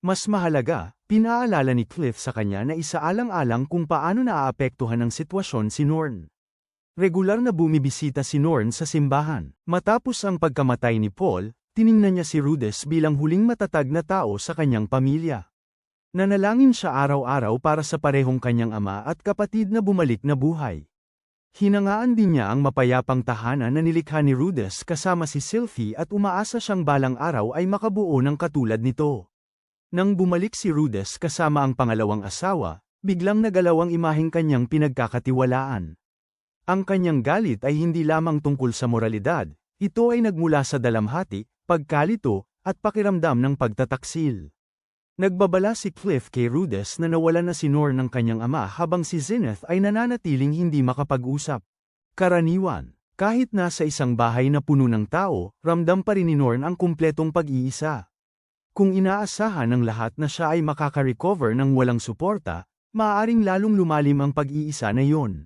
Mas mahalaga, pinaalala ni Cliff sa kanya na isaalang-alang kung paano naaapektuhan ng sitwasyon si Norn. Regular na bumibisita si Norn sa simbahan. Matapos ang pagkamatay ni Paul, tiningnan niya si Rudess bilang huling matatag na tao sa kanyang pamilya. Nanalangin siya araw-araw para sa parehong kanyang ama at kapatid na bumalik na buhay. Hinangaan din niya ang mapayapang tahanan na nilikha ni Rudess kasama si Sylphie at umaasa siyang balang araw ay makabuo ng katulad nito. Nang bumalik si Rudess kasama ang pangalawang asawa, biglang nagalaw ang imaheng kanyang pinagkakatiwalaan. Ang kanyang galit ay hindi lamang tungkol sa moralidad, ito ay nagmula sa dalamhati, pagkalito, at pakiramdam ng pagtataksil. Nagbabala si Cliff kay Rudess na nawala na si Norn ng kanyang ama habang si Zenith ay nananatiling hindi makapag-usap. Karaniwan, kahit nasa isang bahay na puno ng tao, ramdam pa rin ni Norn ang kumpletong pag-iisa. Kung inaasahan ng lahat na siya ay makaka-recover ng walang suporta, maaaring lalong lumalim ang pag-iisa na yon.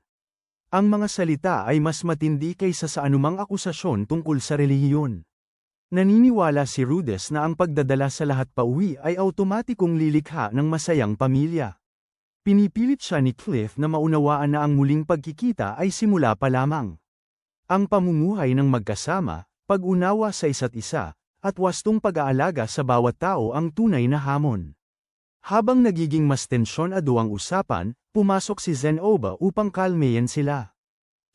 Ang mga salita ay mas matindi kaysa sa anumang akusasyon tungkol sa relihiyon. Naniniwala si Rudess na ang pagdadala sa lahat pauwi ay automatikong lilikha ng masayang pamilya. Pinipilit siya ni Cliff na maunawaan na ang muling pagkikita ay simula pa lamang. Ang pamumuhay ng magkasama, pag-unawa sa isa't isa, at wastong pag-aalaga sa bawat tao ang tunay na hamon. Habang nagiging mas tensyon-ado ang usapan, pumasok si Zenobia upang kalmeyan sila.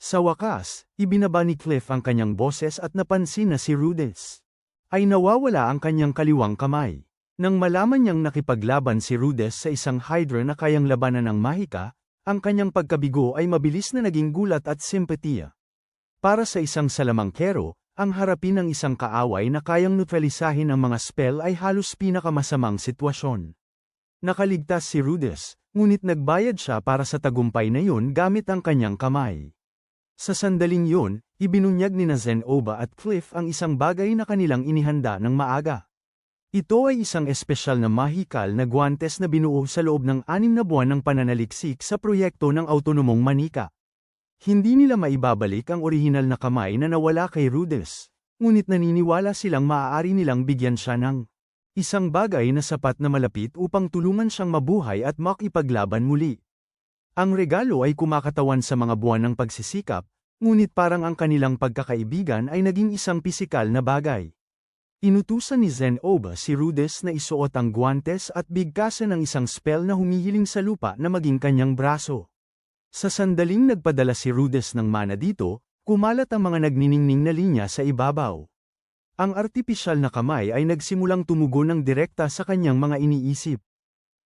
Sa wakas, ibinaba ni Cliff ang kanyang boses at napansin na si Rudess ay nawawala ang kanyang kaliwang kamay. Nang malaman niyang nakipaglaban si Rudess sa isang Hydra na kayang labanan ng mahika, ang kanyang pagkabigo ay mabilis na naging gulat at simpatiya. Para sa isang salamangkero, ang harapin ng isang kaaway na kayang neutralisahin ang mga spell ay halos pinakamasamang sitwasyon. Nakaligtas si Rudess, ngunit nagbayad siya para sa tagumpay na yun gamit ang kanyang kamay. Sa sandaling yun, ibinunyag ni Zenobia at Cliff ang isang bagay na kanilang inihanda ng maaga. Ito ay isang espesyal na mahikal na guwantes na binuo sa loob ng 6 na buwan ng pananaliksik sa proyekto ng autonomong manika. Hindi nila maibabalik ang orihinal na kamay na nawala kay Rudess, ngunit naniniwala silang maaari nilang bigyan siya ng isang bagay na sapat na malapit upang tulungan siyang mabuhay at makipaglaban muli. Ang regalo ay kumakatawan sa mga buwan ng pagsisikap, ngunit parang ang kanilang pagkakaibigan ay naging isang pisikal na bagay. Inutusan ni Zenobia si Rudess na isuot ang guwantes at bigkasan ng isang spell na humihiling sa lupa na maging kanyang braso. Sa sandaling nagpadala si Rudess ng mana dito, kumalat ang mga nagniningning na linya sa ibabaw. Ang artipisyal na kamay ay nagsimulang tumugon ng direkta sa kanyang mga iniisip.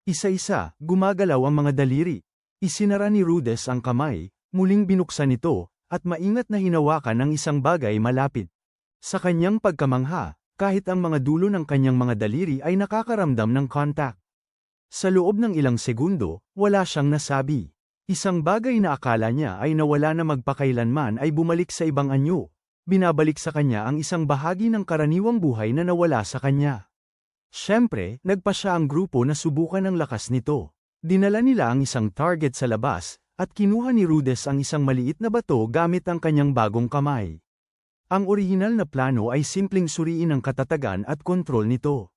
Isa-isa, gumagalaw ang mga daliri. Isinara ni Rudess ang kamay, muling binuksan ito, at maingat na hinawakan ang isang bagay malapit. Sa kanyang pagkamangha, kahit ang mga dulo ng kanyang mga daliri ay nakakaramdam ng contact. Sa loob ng ilang segundo, wala siyang nasabi. Isang bagay na akala niya ay nawala na magpakailanman ay bumalik sa ibang anyo. Binabalik sa kanya ang isang bahagi ng karaniwang buhay na nawala sa kanya. Siyempre, nagpa siya ang grupo na subukan ang lakas nito. Dinala nila ang isang target sa labas, at kinuha ni Rudess ang isang maliit na bato gamit ang kanyang bagong kamay. Ang orihinal na plano ay simpleng suriin ang katatagan at kontrol nito.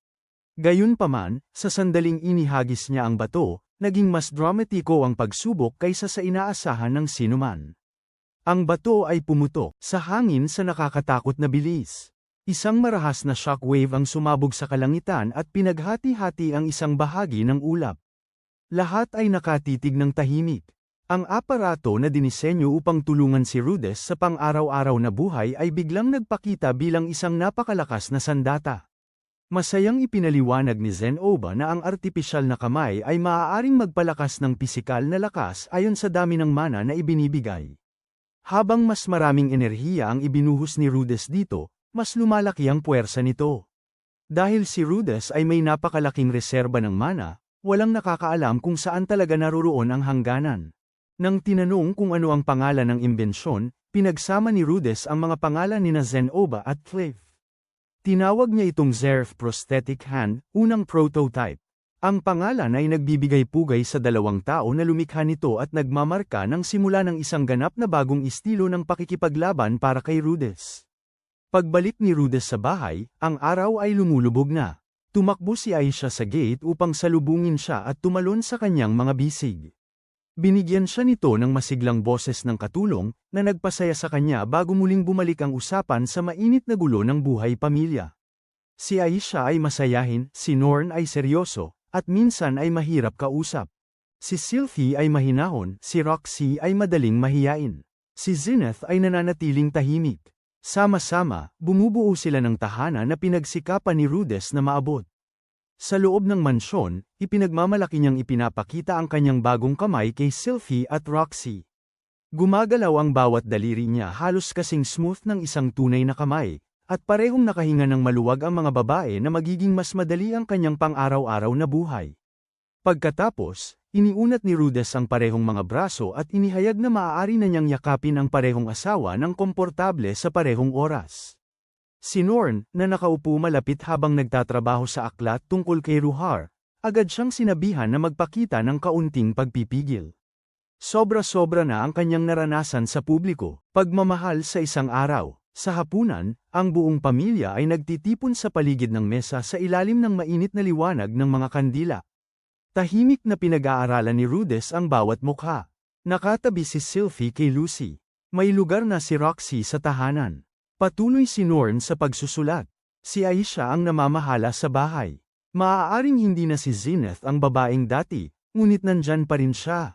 Gayunpaman, sa sandaling inihagis niya ang bato, naging mas dramatiko ang pagsubok kaysa sa inaasahan ng sinuman. Ang bato ay pumutok sa hangin sa nakakatakot na bilis. Isang marahas na shockwave ang sumabog sa kalangitan at pinaghati-hati ang isang bahagi ng ulap. Lahat ay nakatitig ng tahimik. Ang aparato na dinisenyo upang tulungan si Rudess sa pang-araw-araw na buhay ay biglang nagpakita bilang isang napakalakas na sandata. Masayang ipinaliwanag ni Zenobia na ang artipisyal na kamay ay maaaring magpalakas ng pisikal na lakas ayon sa dami ng mana na ibinibigay. Habang mas maraming enerhiya ang ibinuhos ni Rudess dito, mas lumalaki ang puwersa nito. Dahil si Rudess ay may napakalaking reserba ng mana, walang nakakaalam kung saan talaga naroroon ang hangganan. Nang tinanong kung ano ang pangalan ng imbensyon, pinagsama ni Rudess ang mga pangalan ni Zenobia at Cliff. Tinawag niya itong Zerf Prosthetic Hand, unang prototype. Ang pangalan ay nagbibigay pugay sa dalawang tao na lumikha nito at nagmamarka ng simula ng isang ganap na bagong estilo ng pakikipaglaban para kay Rudess. Pagbalik ni Rudess sa bahay, ang araw ay lumulubog na. Tumakbo si Aisha sa gate upang salubungin siya at tumalon sa kanyang mga bisig. Binigyan siya nito ng masiglang boses ng katulong, na nagpasaya sa kanya bago muling bumalik ang usapan sa mainit na gulo ng buhay pamilya. Si Aisha ay masayahin, si Norn ay seryoso, at minsan ay mahirap kausap. Si Sylvie ay mahinahon, si Roxy ay madaling mahiyain. Si Zenith ay nananatiling tahimik. Sama-sama, bumubuo sila ng tahanan na pinagsikapan ni Rudess na maabot. Sa loob ng mansyon, ipinagmamalaki niyang ipinapakita ang kanyang bagong kamay kay Sylvie at Roxy. Gumagalaw ang bawat daliri niya halos kasing smooth ng isang tunay na kamay, at parehong nakahinga ng maluwag ang mga babae na magiging mas madali ang kanyang pang-araw-araw na buhay. Pagkatapos, iniunat ni Rudess ang parehong mga braso at inihayag na maaari na niyang yakapin ang parehong asawa ng komportable sa parehong oras. Si Norn, na nakaupo malapit habang nagtatrabaho sa aklat tungkol kay Ruhar, agad siyang sinabihan na magpakita ng kaunting pagpipigil. Sobra-sobra na ang kanyang naranasan sa publiko, pagmamahal sa isang araw. Sa hapunan, ang buong pamilya ay nagtitipon sa paligid ng mesa sa ilalim ng mainit na liwanag ng mga kandila. Tahimik na pinag-aaralan ni Rudess ang bawat mukha. Nakatabi si Sylvie kay Lucy. May lugar na si Roxy sa tahanan. Patuloy si Norn sa pagsusulat. Si Aisha ang namamahala sa bahay. Maaaring hindi na si Zenith ang babaeng dati, ngunit nandyan pa rin siya.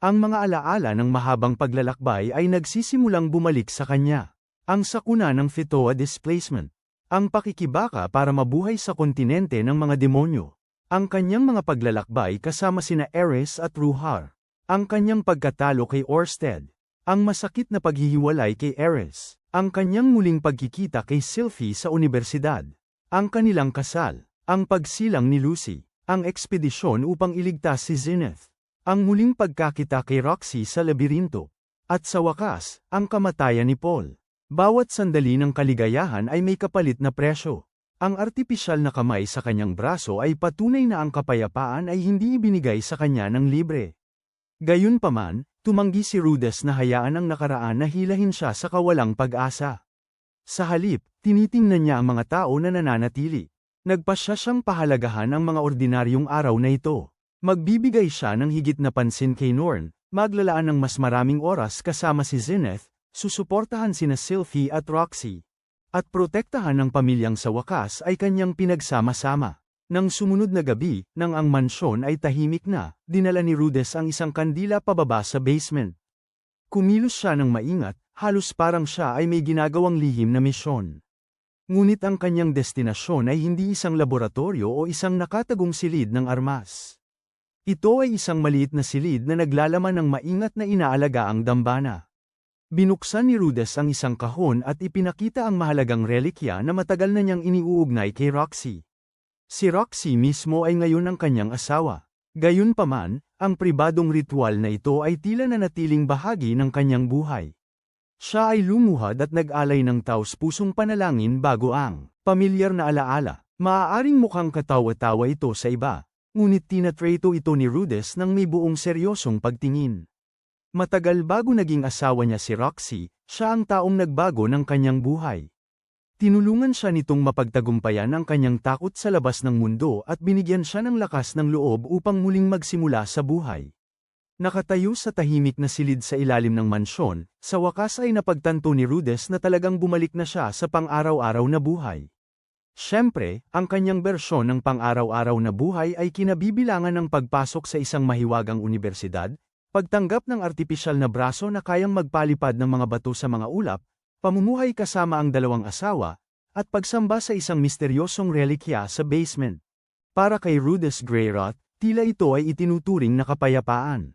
Ang mga alaala ng mahabang paglalakbay ay nagsisimulang bumalik sa kanya. Ang sakuna ng Fetoa displacement. Ang pakikibaka para mabuhay sa kontinente ng mga demonyo. Ang kanyang mga paglalakbay kasama sina Ares at Ruhar. Ang kanyang pagkatalo kay Orsted. Ang masakit na paghihiwalay kay Ares. Ang kanyang muling pagkikita kay Sylvie sa universidad. Ang kanilang kasal. Ang pagsilang ni Lucy. Ang ekspedisyon upang iligtas si Zenith. Ang muling pagkakita kay Roxy sa labirinto. At sa wakas, ang kamatayan ni Paul. Bawat sandali ng kaligayahan ay may kapalit na presyo. Ang artipisyal na kamay sa kanyang braso ay patunay na ang kapayapaan ay hindi ibinigay sa kanya ng libre. Gayunpaman, tumanggi si Rudess na hayaan ang nakaraan na hilahin siya sa kawalang pag-asa. Sa halip, tinitingnan niya ang mga tao na nananatili. Nagpasya siyang pahalagahan ang mga ordinaryong araw na ito. Magbibigay siya ng higit na pansin kay Norn, maglalaan ng mas maraming oras kasama si Zenith, susuportahan sina Sylvie at Roxy. At protektahan ng pamilyang sa wakas ay kanyang pinagsama-sama. Nang sumunod na gabi, nang ang mansyon ay tahimik na, dinala ni Rudess ang isang kandila pababa sa basement. Kumilos siya ng maingat, halos parang siya ay may ginagawang lihim na misyon. Ngunit ang kanyang destinasyon ay hindi isang laboratorio o isang nakatagong silid ng armas. Ito ay isang maliit na silid na naglalaman ng maingat na inaalagaang dambana. Binuksan ni Rudess ang isang kahon at ipinakita ang mahalagang relikya na matagal na niyang iniuugnay kay Roxy. Si Roxy mismo ay ngayon ang kanyang asawa. Gayunpaman, ang pribadong ritual na ito ay tila nanatiling bahagi ng kanyang buhay. Siya ay lumuhad at nag-alay ng taos-pusong panalangin bago ang pamilyar na alaala. Maaaring mukhang katawa-tawa ito sa iba, ngunit tinatreto ito ni Rudess ng may buong seryosong pagtingin. Matagal bago naging asawa niya si Roxy, siya ang taong nagbago ng kanyang buhay. Tinulungan siya nitong mapagtagumpayan ang kanyang takot sa labas ng mundo at binigyan siya ng lakas ng loob upang muling magsimula sa buhay. Nakatayo sa tahimik na silid sa ilalim ng mansyon, sa wakas ay napagtanto ni Rudess na talagang bumalik na siya sa pang-araw-araw na buhay. Siyempre, ang kanyang bersyon ng pang-araw-araw na buhay ay kinabibilangan ng pagpasok sa isang mahiwagang unibersidad, pagtanggap ng artipisyal na braso na kayang magpalipad ng mga bato sa mga ulap, pamumuhay kasama ang dalawang asawa, at pagsamba sa isang misteryosong relikya sa basement. Para kay Rudess Greyroth, tila ito ay itinuturing na kapayapaan.